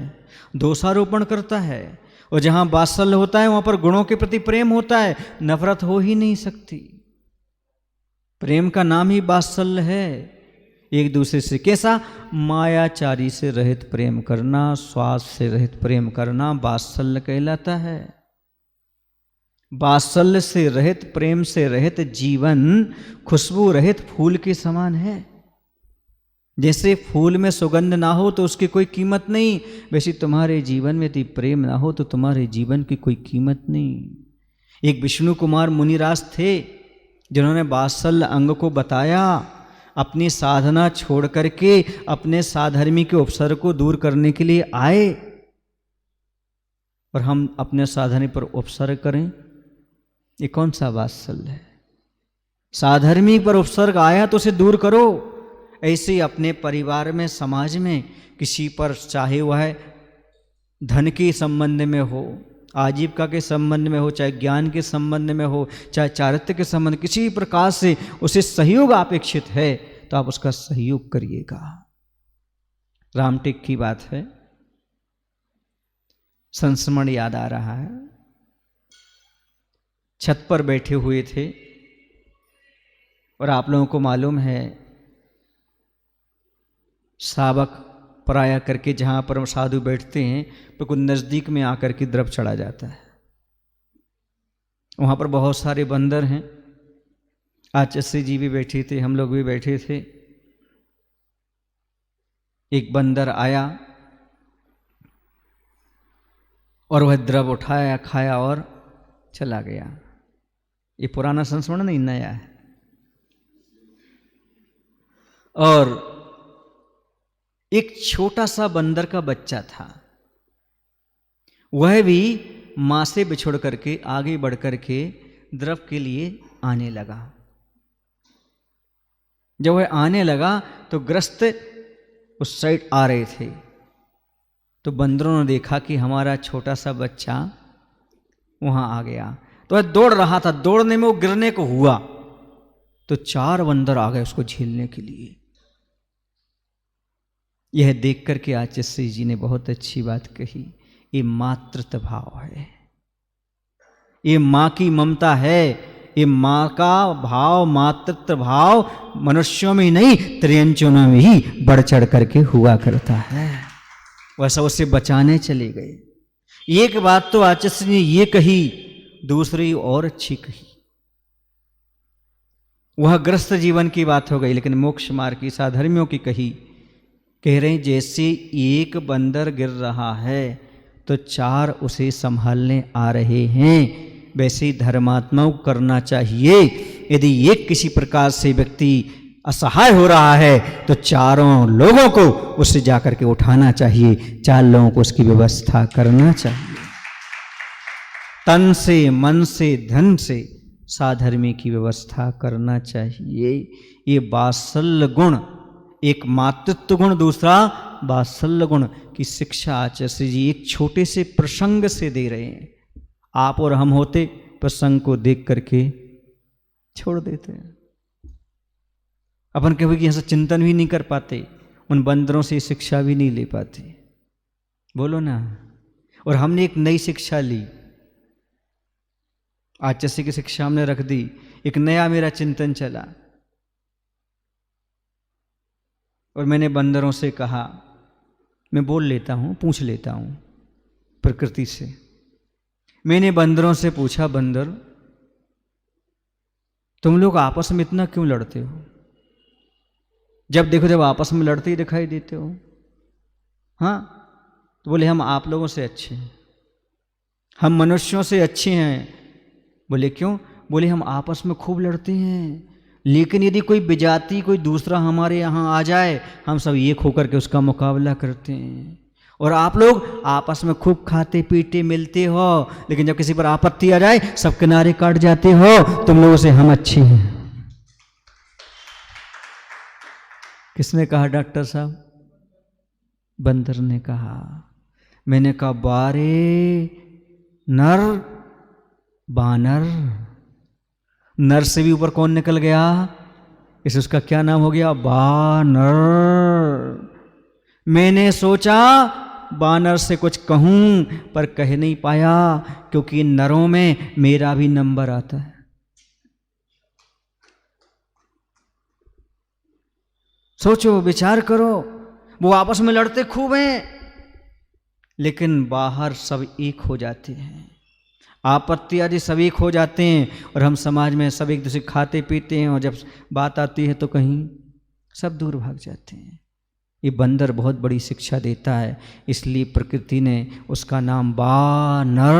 दोषारोपण करता है, और जहां वात्सल्य होता है वहां पर गुणों के प्रति प्रेम होता है। नफरत हो ही नहीं सकती। प्रेम का नाम ही वात्सल्य है। एक दूसरे से कैसा? मायाचारी से रहित प्रेम करना, स्वार्थ से रहित प्रेम करना वात्सल्य कहलाता है। वात्सल्य से रहित, प्रेम से रहित जीवन खुशबू रहित फूल के समान है। जैसे फूल में सुगंध ना हो तो उसकी कोई कीमत नहीं, वैसे तुम्हारे जीवन में यदि प्रेम ना हो तो तुम्हारे जीवन की कोई कीमत नहीं। एक विष्णु कुमार मुनिराज थे जिन्होंने वात्सल्य अंग को बताया। अपनी साधना छोड़ करके अपने साधर्मी के उपसर्ग को दूर करने के लिए आए, और हम अपने साधर्मी पर उपसर्ग करें, ये कौन सा वात्सल्य है? साधर्मी पर उपसर्ग आया तो उसे दूर करो। ऐसे अपने परिवार में, समाज में किसी पर, चाहे वह धन के संबंध में हो, आजीविका के संबंध में हो, चाहे ज्ञान के संबंध में हो, चाहे चारित्र्य के संबंध, किसी प्रकार से उसे सहयोग अपेक्षित है तो आप उसका सहयोग करिएगा। रामटेक की बात है, संस्मरण याद आ रहा है। छत पर बैठे हुए थे, और आप लोगों को मालूम है, शावक पराया करके जहाँ पर साधु बैठते हैं तो कुछ नज़दीक में आकर के द्रव चढ़ा जाता है। वहाँ पर बहुत सारे बंदर हैं। आचार्य जी भी बैठे थे, हम लोग भी बैठे थे। एक बंदर आया और वह द्रव उठाया, खाया और चला गया। ये पुराना संस्मरण नहीं, नया है। और एक छोटा सा बंदर का बच्चा था, वह भी मां से बिछुड़ करके आगे बढ़ करके द्रव के लिए आने लगा। जब वह आने लगा तो ग्रस्त उस साइड आ रहे थे, तो बंदरों ने देखा कि हमारा छोटा सा बच्चा वहां आ गया, तो वह दौड़ रहा था। दौड़ने में वो गिरने को हुआ तो 4 बंदर आ गए उसको झेलने के लिए। यह देख करके आचार्य जी ने बहुत अच्छी बात कही, ये मातृत्व भाव है, ये माँ की ममता है, ये माँ का भाव, मातृत्व भाव मनुष्यों में ही नहीं त्रियंचों में ही बढ़ चढ़ करके हुआ करता है। वैसा उसे बचाने चले गए। एक बात तो आचार्य ने ये कही, दूसरी और अच्छी कही। वह ग्रस्त जीवन की बात हो गई, लेकिन मोक्ष मार्ग की साधर्मियों की कही। कह रहे हैं जैसे एक बंदर गिर रहा है तो 4 उसे संभालने आ रहे हैं, वैसे ही धर्मात्माओं को करना चाहिए। यदि एक किसी प्रकार से व्यक्ति असहाय हो रहा है तो 4 लोगों को उससे जाकर के उठाना चाहिए, 4 लोगों को उसकी व्यवस्था करना चाहिए। तन से, मन से, धन से साधर्मी की व्यवस्था करना चाहिए। ये वात्सल्य गुण, एक मातृत्व गुण, दूसरा वात्सल्य गुण की शिक्षा आचार्य जी एक छोटे से प्रसंग से दे रहे हैं। आप और हम होते प्रसंग को देख करके छोड़ देते हैं, अपन कभी कि ऐसा चिंतन भी नहीं कर पाते, उन बंदरों से शिक्षा भी नहीं ले पाते। बोलो ना। और हमने एक नई शिक्षा ली, आचार्य की शिक्षा हमने रख दी, एक नया मेरा चिंतन चला। और मैंने बंदरों से कहा, मैं बोल लेता हूँ, पूछ लेता हूँ प्रकृति से। मैंने बंदरों से पूछा, बंदर तुम लोग आपस में इतना क्यों लड़ते हो? जब देखो जब आपस में लड़ते ही दिखाई देते हो। हाँ, तो बोले हम आप लोगों से अच्छे हैं, हम मनुष्यों से अच्छे हैं। बोले क्यों? बोले हम आपस में खूब लड़ते हैं, लेकिन यदि कोई विजाति, कोई दूसरा हमारे यहाँ आ जाए, हम सब एक होकर के उसका मुकाबला करते हैं। और आप लोग आपस में खूब खाते पीते मिलते हो, लेकिन जब किसी पर आपत्ति आ जाए सब किनारे काट जाते हो। तुम लोगों से हम अच्छे हैं। किसने कहा डॉक्टर साहब? बंदर ने कहा। मैंने कहा बारे नर बानर, नर से भी ऊपर कौन निकल गया? इसे उसका क्या नाम हो गया? बानर। मैंने सोचा बानर से कुछ कहूं, पर कह नहीं पाया, क्योंकि नरों में मेरा भी नंबर आता है। सोचो, विचार करो, वो आपस में लड़ते खूब हैं, लेकिन बाहर सब एक हो जाते हैं, आपत्ति आदि सब एक हो जाते हैं, और हम समाज में सब एक दूसरे खाते पीते हैं, और जब बात आती है तो कहीं सब दूर भाग जाते हैं। ये बंदर बहुत बड़ी शिक्षा देता है, इसलिए प्रकृति ने उसका नाम बानर,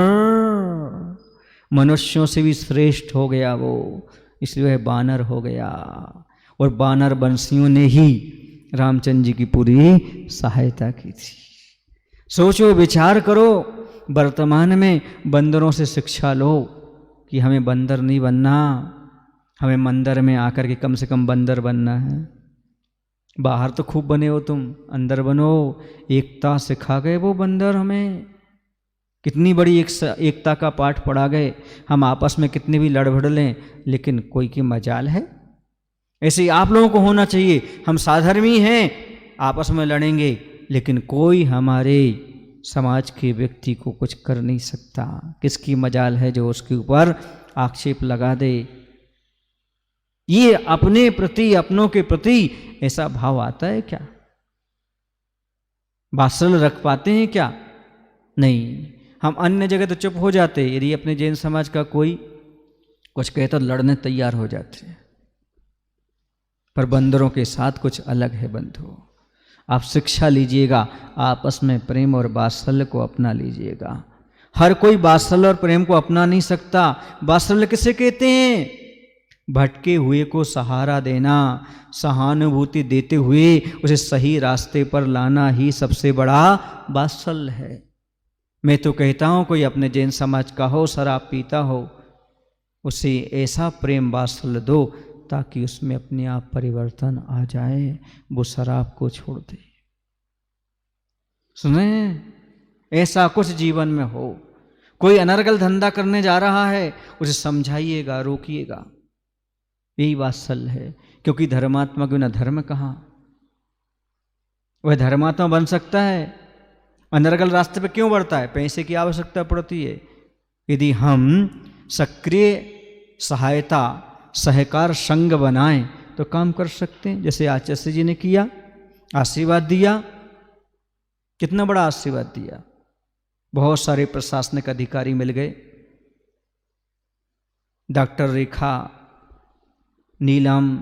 मनुष्यों से भी श्रेष्ठ हो गया वो, इसलिए वह बानर हो गया। और बानर वंशियों ने ही रामचंद्र जी की पूरी सहायता की थी। सोचो, विचार करो, वर्तमान में बंदरों से शिक्षा लो कि हमें बंदर नहीं बनना, हमें मंदिर में आकर के कम से कम बंदर बनना है। बाहर तो खूब बने हो तुम, अंदर बनो। एकता सिखा गए वो बंदर हमें, कितनी बड़ी एकता का पाठ पढ़ा गए। हम आपस में कितने भी लड़ भड़ लें, लेकिन कोई की मजाल है? ऐसे ही आप लोगों को होना चाहिए। हम साधर्मी हैं, आपस में लड़ेंगे, लेकिन कोई हमारे समाज के व्यक्ति को कुछ कर नहीं सकता। किसकी मजाल है जो उसके ऊपर आक्षेप लगा दे? ये अपने प्रति, अपनों के प्रति ऐसा भाव आता है क्या? वात्सल्य रख पाते हैं क्या? नहीं। हम अन्य जगह तो चुप हो जाते, यदि अपने जैन समाज का कोई कुछ कहे तो लड़ने तैयार हो जाते हैं। पर बंदरों के साथ कुछ अलग है बंधु। आप शिक्षा लीजिएगा, आपस में प्रेम और वात्सल्य को अपना लीजिएगा। हर कोई वात्सल्य और प्रेम को अपना नहीं सकता। वात्सल्य किसे कहते हैं? भटके हुए को सहारा देना, सहानुभूति देते हुए उसे सही रास्ते पर लाना ही सबसे बड़ा वात्सल्य है। मैं तो कहता हूं कोई अपने जैन समाज का हो, शराब पीता हो, उसे ऐसा प्रेम वात्सल्य दो ताकि उसमें अपने आप परिवर्तन आ जाए, वो शराब को छोड़ दे। सुने, ऐसा कुछ जीवन में हो। कोई अनर्गल धंधा करने जा रहा है, उसे समझाइएगा, रोकिएगा। यही वात्सल्य है। क्योंकि धर्मात्मा के बिना धर्म कहाँ? वह धर्मात्मा बन सकता है, अनर्गल रास्ते पे क्यों बढ़ता है? पैसे की आवश्यकता पड़ती है। यदि हम सक्रिय सहायता, सहकार संग बनाएं तो काम कर सकते हैं। जैसे आचार्य जी ने किया, आशीर्वाद दिया, कितना बड़ा आशीर्वाद दिया। बहुत सारे प्रशासनिक अधिकारी मिल गए, डॉक्टर रेखा, नीलम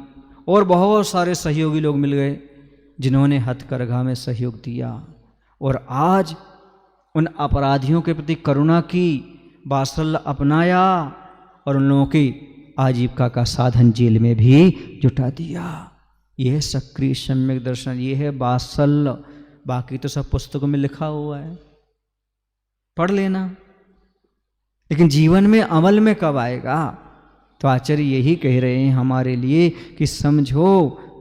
और बहुत सारे सहयोगी लोग मिल गए जिन्होंने हथकरघा में सहयोग दिया। और आज उन अपराधियों के प्रति करुणा की, वात्सल्य अपनाया और उन लोगों की आजीविका का साधन जेल में भी जुटा दिया। यह सक्रिय सम्यक दर्शन, यह है वात्सल्य। बाकी तो सब पुस्तकों में लिखा हुआ है, पढ़ लेना, लेकिन जीवन में अमल में कब आएगा? तो आचार्य यही कह रहे हैं हमारे लिए कि समझो,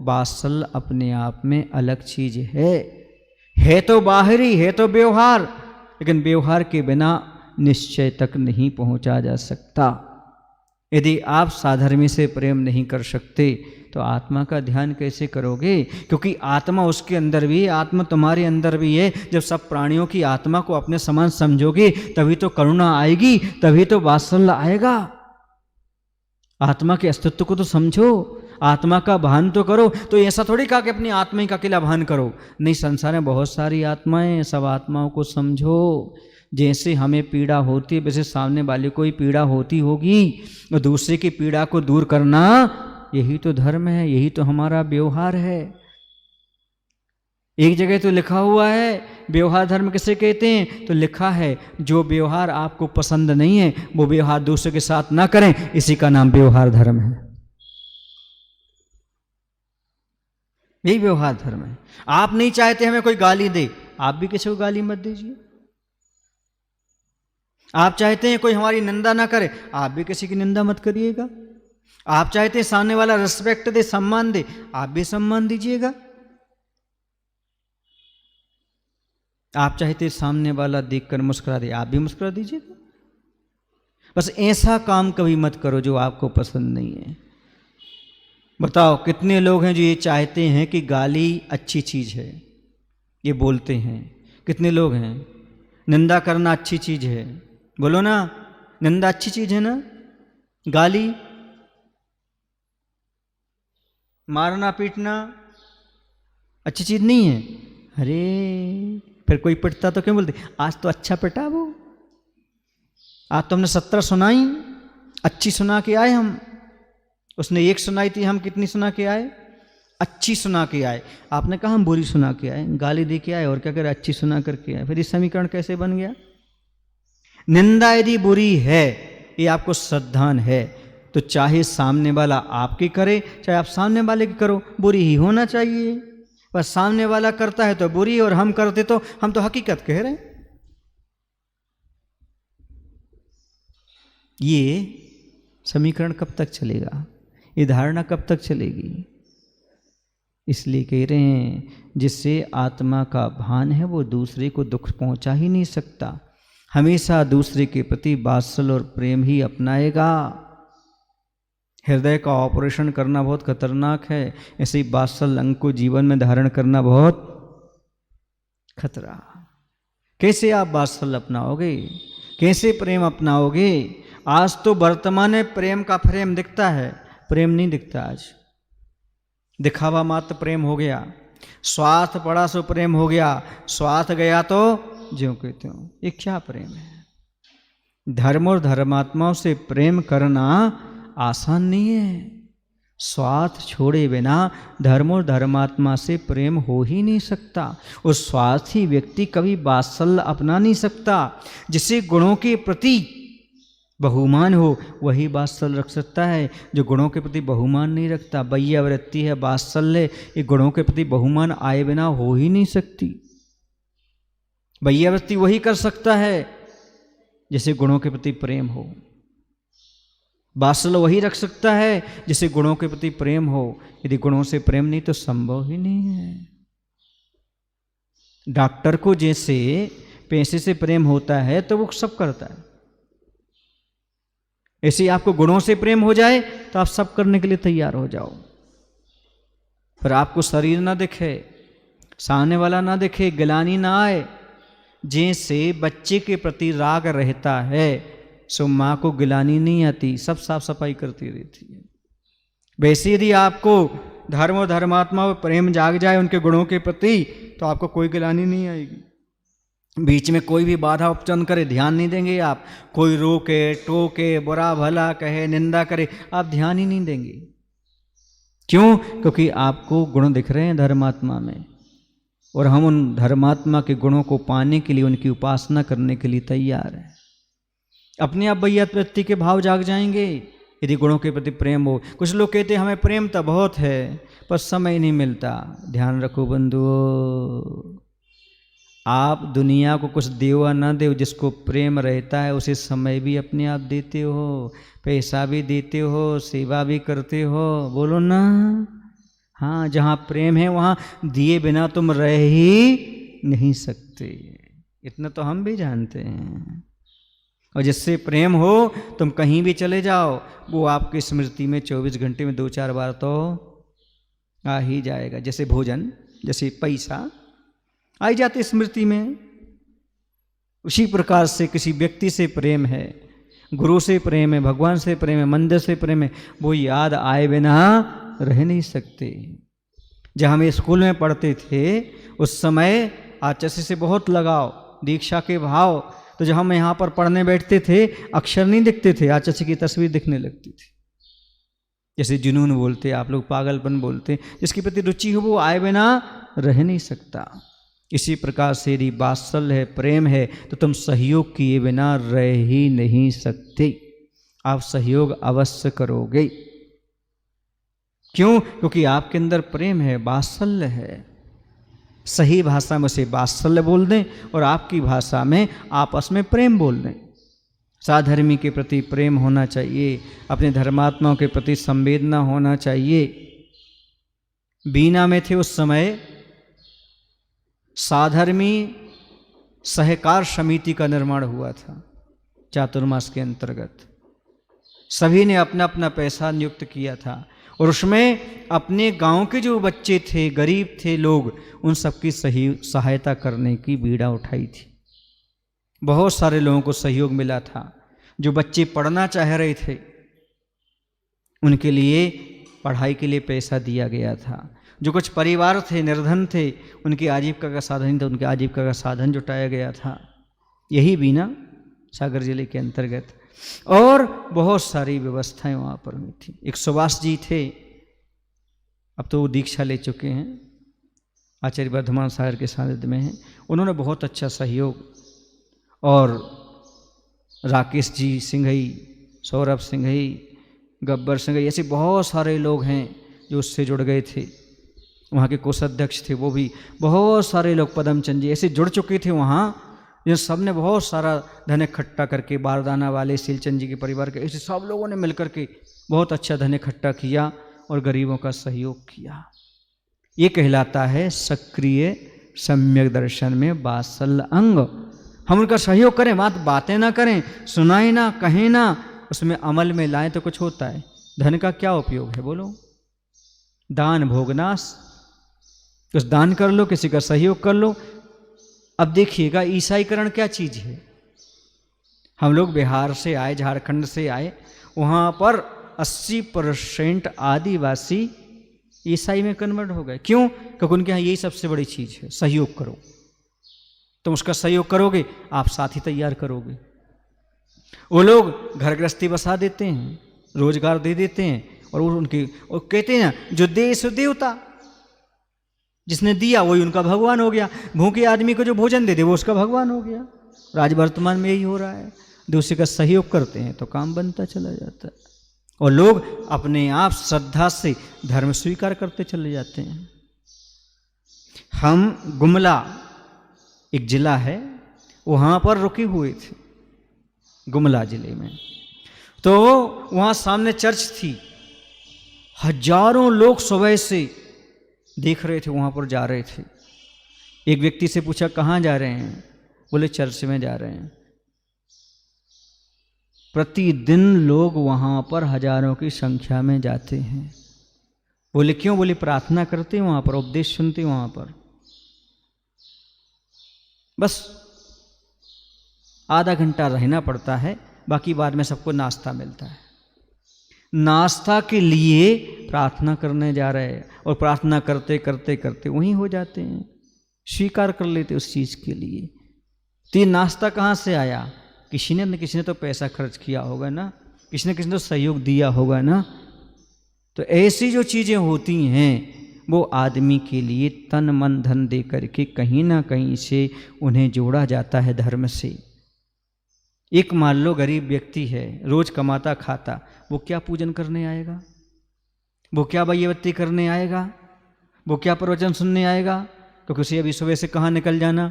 वात्सल्य अपने आप में अलग चीज है तो बाहरी, है तो व्यवहार, लेकिन व्यवहार के बिना निश्चय तक नहीं पहुंचा जा सकता। यदि आप साधर्मी से प्रेम नहीं कर सकते तो आत्मा का ध्यान कैसे करोगे? क्योंकि आत्मा उसके अंदर भी है, आत्मा तुम्हारे अंदर भी है। जब सब प्राणियों की आत्मा को अपने समान समझोगे तभी तो करुणा आएगी, तभी तो वात्सल्य आएगा। आत्मा के अस्तित्व को तो समझो, आत्मा का भान तो करो। तो ऐसा थोड़ी कहा कि अपनी आत्मा का अकेला भान करो, नहीं, संसार में बहुत सारी आत्माएं, सब आत्माओं को समझो। जैसे हमें पीड़ा होती है वैसे सामने वाले को ही पीड़ा होती होगी, और दूसरे की पीड़ा को दूर करना यही तो धर्म है, यही तो हमारा व्यवहार है। एक जगह तो लिखा हुआ है व्यवहार धर्म किसे कहते हैं, तो लिखा है जो व्यवहार आपको पसंद नहीं है वो व्यवहार दूसरे के साथ ना करें, इसी का नाम व्यवहार धर्म है। यही व्यवहार धर्म है। आप नहीं चाहते हमें कोई गाली दे, आप भी किसी को गाली मत दीजिए। आप चाहते हैं कोई हमारी निंदा ना करे, आप भी किसी की निंदा मत करिएगा। आप चाहते हैं सामने वाला रिस्पेक्ट दे, सम्मान दे, आप भी सम्मान दीजिएगा। आप चाहते सामने वाला देखकर मुस्कुरा दे, आप भी मुस्कुरा दीजिएगा। बस ऐसा काम कभी मत करो जो आपको पसंद नहीं है। बताओ कितने लोग हैं जो ये चाहते हैं कि गाली अच्छी चीज है, ये बोलते हैं। कितने लोग हैं, निंदा करना अच्छी चीज है, बोलो ना, निंदा अच्छी चीज है ना, गाली, मारना पीटना अच्छी चीज नहीं है। अरे फिर कोई पिटता तो क्यों बोलते आज तो अच्छा पिटा वो, आज तो हमने 17 सुनाई, अच्छी सुना के आए हम। उसने एक सुनाई थी, हम कितनी सुना के आए? अच्छी सुना के आए। आपने कहा हम बुरी सुना के आए, गाली दे के आए, और क्या करे, अच्छी सुना करके आए। फिर ये समीकरण कैसे बन गया? निंदा यदि बुरी है, ये आपको श्रद्धान है, तो चाहे सामने वाला आपकी करे चाहे आप सामने वाले की करो, बुरी ही होना चाहिए। पर सामने वाला करता है तो बुरी, और हम करते तो हम तो हकीकत कह रहे हैं। ये समीकरण कब तक चलेगा? ये धारणा कब तक चलेगी? इसलिए कह रहे हैं जिससे आत्मा का भान है वो दूसरे को दुख पहुंचा ही नहीं सकता, हमेशा दूसरे के प्रति वात्सल्य और प्रेम ही अपनाएगा। हृदय का ऑपरेशन करना बहुत खतरनाक है, ऐसे ही वात्सल्य अंग को जीवन में धारण करना बहुत खतरा। कैसे आप वात्सल्य अपनाओगे, कैसे प्रेम अपनाओगे? आज तो वर्तमान में प्रेम का फ्रेम दिखता है, प्रेम नहीं दिखता आज। दिखावा मात्र प्रेम हो गया, स्वार्थ पड़ा सो प्रेम हो गया, स्वार्थ गया तो ज्यों के त्यों। ये क्या प्रेम है? धर्म और धर्मात्माओं से प्रेम करना आसान नहीं है। स्वार्थ छोड़े बिना धर्म और धर्मात्मा से प्रेम हो ही नहीं सकता। उस स्वार्थी व्यक्ति कभी वात्सल्य अपना नहीं सकता। जिसे गुणों के प्रति बहुमान हो वही वात्सल्य रख सकता है। जो गुणों के प्रति बहुमान नहीं रखता, वैयावृत्ति है, वात्सल्य, ये गुणों के प्रति बहुमान आए बिना हो ही नहीं सकती। वैयावृत्ति वही कर सकता है जिसे गुणों के प्रति प्रेम हो। वात्सल्य वही रख सकता है जिसे गुणों के प्रति प्रेम हो। यदि गुणों से प्रेम नहीं तो संभव ही नहीं है। डॉक्टर को जैसे पैसे से प्रेम होता है तो वो सब करता है, ऐसे ही आपको गुणों से प्रेम हो जाए तो आप सब करने के लिए तैयार हो जाओ। पर आपको शरीर ना दिखे, सामने वाला ना दिखे, गिलानी ना आए। जैसे बच्चे के प्रति राग रहता है सो माँ को गिलानी नहीं आती, सब साफ सफाई करती रहती है। वैसे यदि आपको धर्म और धर्मात्मा में प्रेम जाग जाए उनके गुणों के प्रति तो आपको कोई गिलानी नहीं आएगी। बीच में कोई भी बाधा उपचन करे ध्यान नहीं देंगे आप। कोई रोके टोके बुरा भला कहे निंदा करे आप ध्यान ही नहीं देंगे। क्यों? क्योंकि आपको गुण दिख रहे हैं धर्मात्मा में, और हम उन धर्मात्मा के गुणों को पाने के लिए उनकी उपासना करने के लिए तैयार हैं। अपने आप वैयावृत्ति के भाव जाग जाएंगे यदि गुणों के प्रति प्रेम हो। कुछ लोग कहते हैं हमें प्रेम तो बहुत है पर समय नहीं मिलता। ध्यान रखो बंधुओं, आप दुनिया को कुछ देव या ना देव, जिसको प्रेम रहता है उसे समय भी अपने आप देते हो, पैसा भी देते हो, सेवा भी करते हो। बोलो ना। हाँ, जहाँ प्रेम है वहाँ दिए बिना तुम रह ही नहीं सकते, इतना तो हम भी जानते हैं। और जिससे प्रेम हो तुम कहीं भी चले जाओ वो आपकी स्मृति में 24 घंटे में 2-4 बार तो आ ही जाएगा। जैसे भोजन, जैसे पैसा आई जाती स्मृति में, उसी प्रकार से किसी व्यक्ति से प्रेम है, गुरु से प्रेम है, भगवान से प्रेम है, मंदिर से प्रेम है, वो याद आए बिना रह नहीं सकते। जब हम स्कूल में पढ़ते थे उस समय आचार्य से बहुत लगाव, दीक्षा के भाव। तो जब हम यहाँ पर पढ़ने बैठते थे अक्षर नहीं दिखते थे, आचार्य की तस्वीर दिखने लगती थी। जैसे जुनून बोलते, आप लोग पागलपन बोलते, जिसके प्रति रुचि हो वो आए बिना रह नहीं सकता। इसी प्रकार से यदि वात्सल्य है, प्रेम है, तो तुम सहयोग किए बिना रह ही नहीं सकते। आप सहयोग अवश्य करोगे। क्यों? क्योंकि आपके अंदर प्रेम है, वात्सल्य है। सही भाषा में उसे वात्सल्य बोल दें और आपकी भाषा में आपस में प्रेम बोल दें। साधर्मी के प्रति प्रेम होना चाहिए, अपने धर्मात्माओं के प्रति संवेदना होना चाहिए। बीना में थे उस समय साधर्मी सहकार समिति का निर्माण हुआ था चातुर्मास के अंतर्गत। सभी ने अपना अपना पैसा नियुक्त किया था और उसमें अपने गांव के जो बच्चे थे, गरीब थे लोग, उन सबकी सही सहायता करने की बीड़ा उठाई थी। बहुत सारे लोगों को सहयोग मिला था। जो बच्चे पढ़ना चाह रहे थे उनके लिए पढ़ाई के लिए पैसा दिया गया था। जो कुछ परिवार थे, निर्धन थे, उनकी आजीविका का साधन नहीं था, उनके आजीविका का साधन जुटाया गया था। यही बीना सागर जिले के अंतर्गत। और बहुत सारी व्यवस्थाएं वहाँ पर हुई थी। एक सुभाष जी थे, अब तो वो दीक्षा ले चुके हैं, आचार्य वर्धमान सागर के सानिध्य में हैं। उन्होंने बहुत अच्छा सहयोग, और राकेश जी सिंघई, सौरभ सिंघई, गब्बर सिंघई, ऐसे बहुत सारे लोग हैं जो उससे जुड़ गए थे। वहाँ के कोषाध्यक्ष थे, वो भी बहुत सारे लोग, पदमचंद जी, ऐसे जुड़ चुके थे वहाँ। ये सब ने बहुत सारा धन इकट्ठा करके, बारदाना वाले सीलचंद जी के परिवार के, ऐसे सब लोगों ने मिलकर के बहुत अच्छा धन इकट्ठा किया और गरीबों का सहयोग किया। ये कहलाता है सक्रिय सम्यक दर्शन में वात्सल्य अंग। हम उनका सहयोग करें, मात्र बातें ना करें, सुनाए ना, कहें ना, उसमें अमल में लाएं तो कुछ होता है। धन का क्या उपयोग है बोलो? दान भोगनाश। कुछ दान कर लो, किसी का सहयोग कर लो। अब देखिएगा ईसाईकरण क्या चीज़ है। हम लोग बिहार से आए, झारखंड से आए, वहाँ पर 80% आदिवासी ईसाई में कन्वर्ट हो गए। क्यों? क्योंकि उनके यहाँ यही सबसे बड़ी चीज है, सहयोग करो। तुम उसका सहयोग करोगे, आप साथी तैयार करोगे। वो लोग घर गृहस्थी बसा देते हैं, रोजगार दे देते हैं, और वो कहते हैं ना, जो दे सो देवता, जिसने दिया वही उनका भगवान हो गया। भूखे आदमी को जो भोजन दे दे वो उसका भगवान हो गया। आज वर्तमान में यही हो रहा है। दूसरे का सहयोग करते हैं तो काम बनता चला जाता है, और लोग अपने आप श्रद्धा से धर्म स्वीकार करते चले जाते हैं। हम गुमला एक जिला है, वहाँ पर रुके हुए थे, गुमला जिले में। तो वहाँ सामने चर्च थी, हजारों लोग सुबह से देख रहे थे, वहाँ पर जा रहे थे। एक व्यक्ति से पूछा कहाँ जा रहे हैं? बोले चर्च में जा रहे हैं। प्रतिदिन लोग वहाँ पर हजारों की संख्या में जाते हैं। बोले क्यों? बोले प्रार्थना करते हैं वहाँ पर, उपदेश सुनते हैं वहाँ पर। बस आधा घंटा रहना पड़ता है, बाकी बाद में सबको नाश्ता मिलता है। नाश्ता के लिए प्रार्थना करने जा रहे हैं, और प्रार्थना करते करते करते वहीं हो जाते हैं, स्वीकार कर लेते उस चीज़ के लिए। तो ये नाश्ता कहाँ से आया? किसी ने तो पैसा खर्च किया होगा ना, किसी ने तो सहयोग दिया होगा ना। तो ऐसी जो चीज़ें होती हैं वो आदमी के लिए तन मन धन दे करके कहीं ना कहीं से उन्हें जोड़ा जाता है धर्म से। एक मान लो गरीब व्यक्ति है, रोज कमाता खाता, वो क्या पूजन करने आएगा? वो क्या बत्ती करने आएगा? वो क्या प्रवचन सुनने आएगा? क्योंकि उसे अभी सुबह से कहाँ निकल जाना,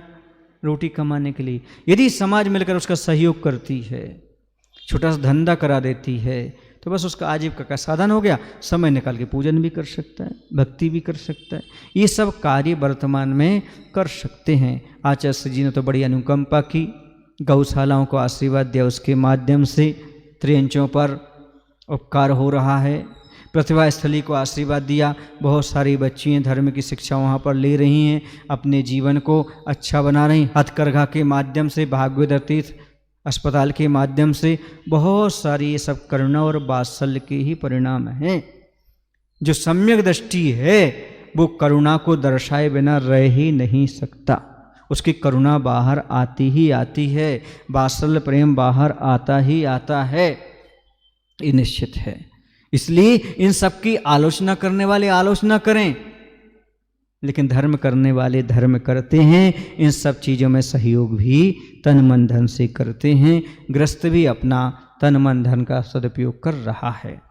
रोटी कमाने के लिए। यदि समाज मिलकर उसका सहयोग करती है, छोटा सा धंधा करा देती है, तो बस उसका आजीविका का साधन हो गया। समय निकाल के पूजन भी कर सकता है, भक्ति भी कर सकता है। ये सब कार्य वर्तमान में कर सकते हैं। आचार्य जी ने तो बड़ी अनुकंपा की, गौशालाओं को आशीर्वाद दिया, उसके माध्यम से त्रियंचों पर उपकार हो रहा है। प्रतिभा स्थली को आशीर्वाद दिया, बहुत सारी बच्चियाँ धर्म की शिक्षा वहाँ पर ले रही हैं, अपने जीवन को अच्छा बना रही। हथकरघा के माध्यम से, भागवत तीर्थ अस्पताल के माध्यम से, बहुत सारी ये सब करुणा और वात्सल्य के ही परिणाम हैं। जो सम्यक दृष्टि है वो करुणा को दर्शाए बिना रह ही नहीं सकता। उसकी करुणा बाहर आती ही आती है, वात्सल्य प्रेम बाहर आता ही आता है, ये निश्चित है। इसलिए इन सब की आलोचना करने वाले आलोचना करें, लेकिन धर्म करने वाले धर्म करते हैं। इन सब चीज़ों में सहयोग भी तन मन धन से करते हैं। गृहस्थ भी अपना तन मन धन का सदुपयोग कर रहा है।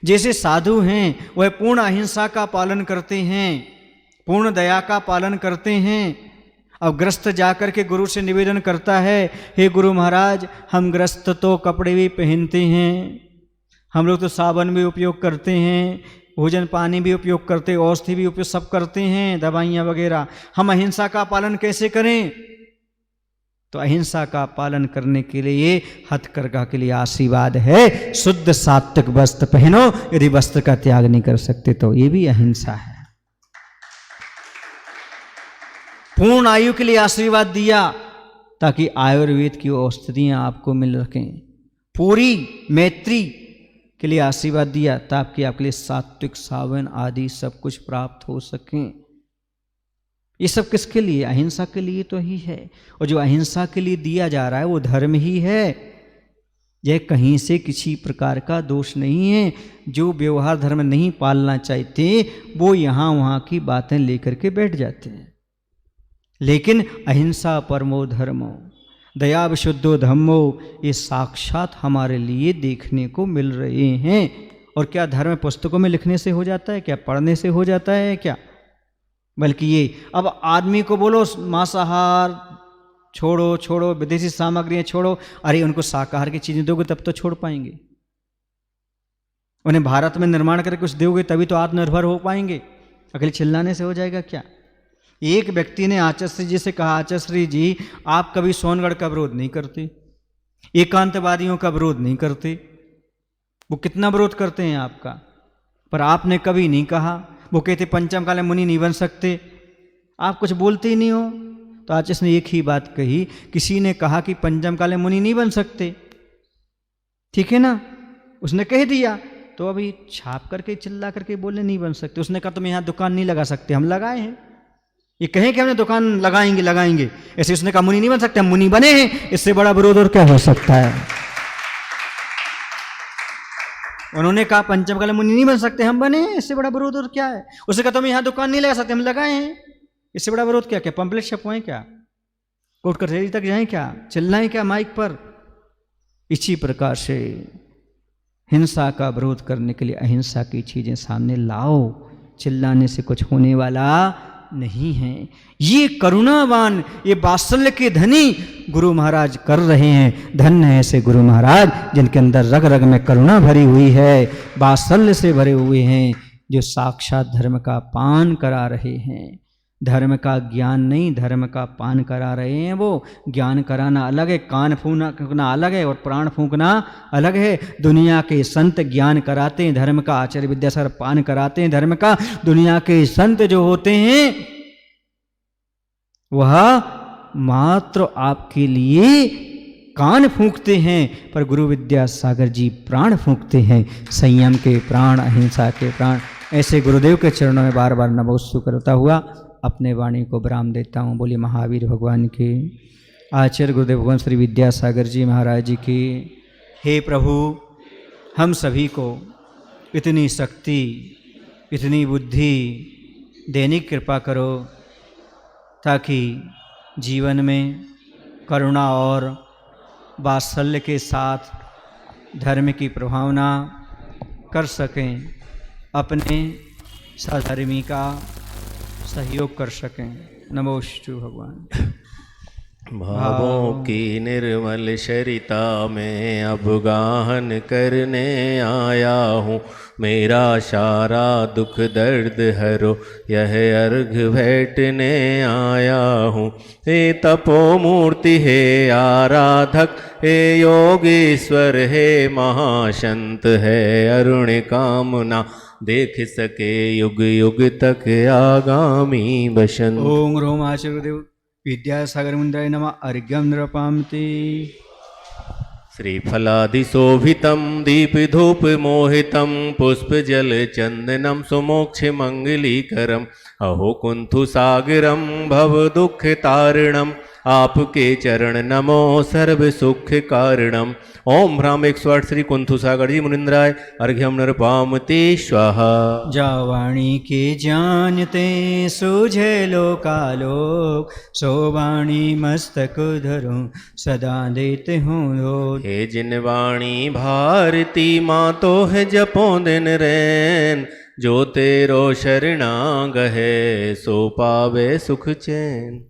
जैसे साधु हैं वह पूर्ण अहिंसा का पालन करते हैं, पूर्ण दया का पालन करते हैं। अब गृहस्थ जाकर के गुरु से निवेदन करता है, हे गुरु महाराज, हम गृहस्थ तो कपड़े भी पहनते हैं, हम लोग तो साबुन भी उपयोग करते हैं, भोजन पानी भी उपयोग करते, औषधि भी उपयोग सब करते हैं, दवाइयाँ वगैरह, हम अहिंसा का पालन कैसे करें? तो अहिंसा का पालन करने के लिए हथकरघा के लिए आशीर्वाद है, शुद्ध सात्विक वस्त्र पहनो। यदि वस्त्र का त्याग नहीं कर सकते तो ये भी अहिंसा है। पूर्ण आयु के लिए आशीर्वाद दिया ताकि आयुर्वेद की औषधियाँ आपको मिल सकें। पूरी मैत्री के लिए आशीर्वाद दिया ताकि आपके लिए सात्विक सावन आदि सब कुछ प्राप्त हो सकें। ये सब किसके लिए? अहिंसा के लिए तो ही है। और जो अहिंसा के लिए दिया जा रहा है वो धर्म ही है। यह कहीं से किसी प्रकार का दोष नहीं है। जो व्यवहार धर्म नहीं पालना चाहते वो यहाँ वहाँ की बातें लेकर के बैठ जाते हैं। लेकिन अहिंसा परमो धर्मो, दया विशुद्धो धम्मो, ये साक्षात हमारे लिए देखने को मिल रहे हैं। और क्या धर्म पुस्तकों में लिखने से हो जाता है? क्या पढ़ने से हो जाता है? क्या बल्कि ये अब आदमी को बोलो मांसाहार छोड़ो, छोड़ो विदेशी सामग्रियाँ छोड़ो, अरे उनको शाकाहार की चीज़ें दोगे तब तो छोड़ पाएंगे। उन्हें भारत में निर्माण करके कुछ दोगे तभी तो आत्मनिर्भर हो पाएंगे। अकेले चिल्लाने से हो जाएगा क्या? एक व्यक्ति ने आचार्य जी से कहा, आचार्य जी आप कभी सोनगढ़ का विरोध नहीं करते, एकांतवादियों का विरोध नहीं करते, वो कितना विरोध करते हैं आपका, पर आपने कभी नहीं कहा। वो कहते पंचम काले मुनि नहीं बन सकते, आप कुछ बोलते ही नहीं हो। तो आचार्य ने एक ही बात कही, किसी ने कहा कि पंचम काले मुनि नहीं बन सकते, ठीक है ना, उसने कह दिया, तो अभी छाप करके चिल्ला करके बोले नहीं बन सकते। उसने कहा तुम यहाँ दुकान नहीं लगा सकते, हम लगाए हैं। ये कहें कि हमने दुकान लगाएंगे, ऐसे उसने कहा मुनि नहीं बन सकते, हम मुनि बने हैं, इससे बड़ा विरोध और क्या हो सकता है। उन्होंने कहा पंचमकाल मुनि नहीं बन सकते, हम बने हैं, इससे बड़ा विरोध और क्या है। उसने कहा तुम यहाँ दुकान नहीं लगा सकते, हम लगाए हैं, इससे बड़ा विरोध क्या? क्या पंपलेट छपवाएं क्या? कोर्ट कचहरी तक जाएं क्या? चिल्लाएं क्या माइक पर? इसी प्रकार से हिंसा का विरोध करने के लिए अहिंसा की चीजें सामने लाओ। चिल्लाने से कुछ होने वाला नहीं है। ये करुणावान, ये वात्सल्य के धनी गुरु महाराज कर रहे हैं। धन्य है ऐसे गुरु महाराज जिनके अंदर रग रग में करुणा भरी हुई है, वात्सल्य से भरे हुए हैं, जो साक्षात धर्म का पान करा रहे हैं। धर्म का ज्ञान नहीं, धर्म का पान करा रहे हैं। वो ज्ञान कराना अलग है, कान फूंकना अलग है और प्राण फूंकना अलग है। दुनिया के संत ज्ञान कराते हैं, धर्म का आचार्य विद्यासागर पान कराते हैं धर्म का। दुनिया के संत जो होते हैं वह मात्र आपके लिए कान फूंकते हैं, पर गुरु विद्यासागर जी प्राण फूंकते हैं, संयम के प्राण, अहिंसा के प्राण। ऐसे गुरुदेव के चरणों में बार बार नमोस्तु करता हुआ अपने वाणी को विराम देता हूँ। बोलिए महावीर भगवान के, आचार्य गुरुदेव भगवान श्री विद्यासागर जी महाराज जी की। हे प्रभु, हम सभी को इतनी शक्ति, इतनी बुद्धि देने की कृपा करो ताकि जीवन में करुणा और वात्सल्य के साथ धर्म की प्रभावना कर सकें, अपने सहधर्मी का सहयोग कर सकें। नमोस्तु भगवान। भावों की निर्मल शरिता में अब गाहन करने आया हूँ। मेरा सारा दुख दर्द हरो, यह अर्घ भेंटने आया हूँ। हे तपो मूर्ति, हे आराधक, हे योगीश्वर, हे महाशंत, है अरुण कामना, देख सके युग युग तक आगामी बसंत। ओम रोम आचार्य गुरुदेव विद्यासागर मुनिंद्राय नमः। अर्घ्यं नृपामते। श्रीफलादिशोभितं दीपधूपमोहितं पुष्पजलचन्दनं सुमोक्षमङ्गलीकरम्। अहो कुन्थुसागरं भवदुःखतारिणम्, आपके चरण नमो सर्व सुख कारणम। ओम ह्राम 108 श्री कुंथुसागर जी मुनिंद्राय अर्घ्यम नृपामते स्वाहा। जावाणी के जानते सूझे लोकालोक, सोवाणी मस्तक धरो सदा देते हूँ लोक। हे जिन वाणी भारती माँ तो है जपो दिन रैन, जो तेरो शरणागत है सो पावे सुख चैन।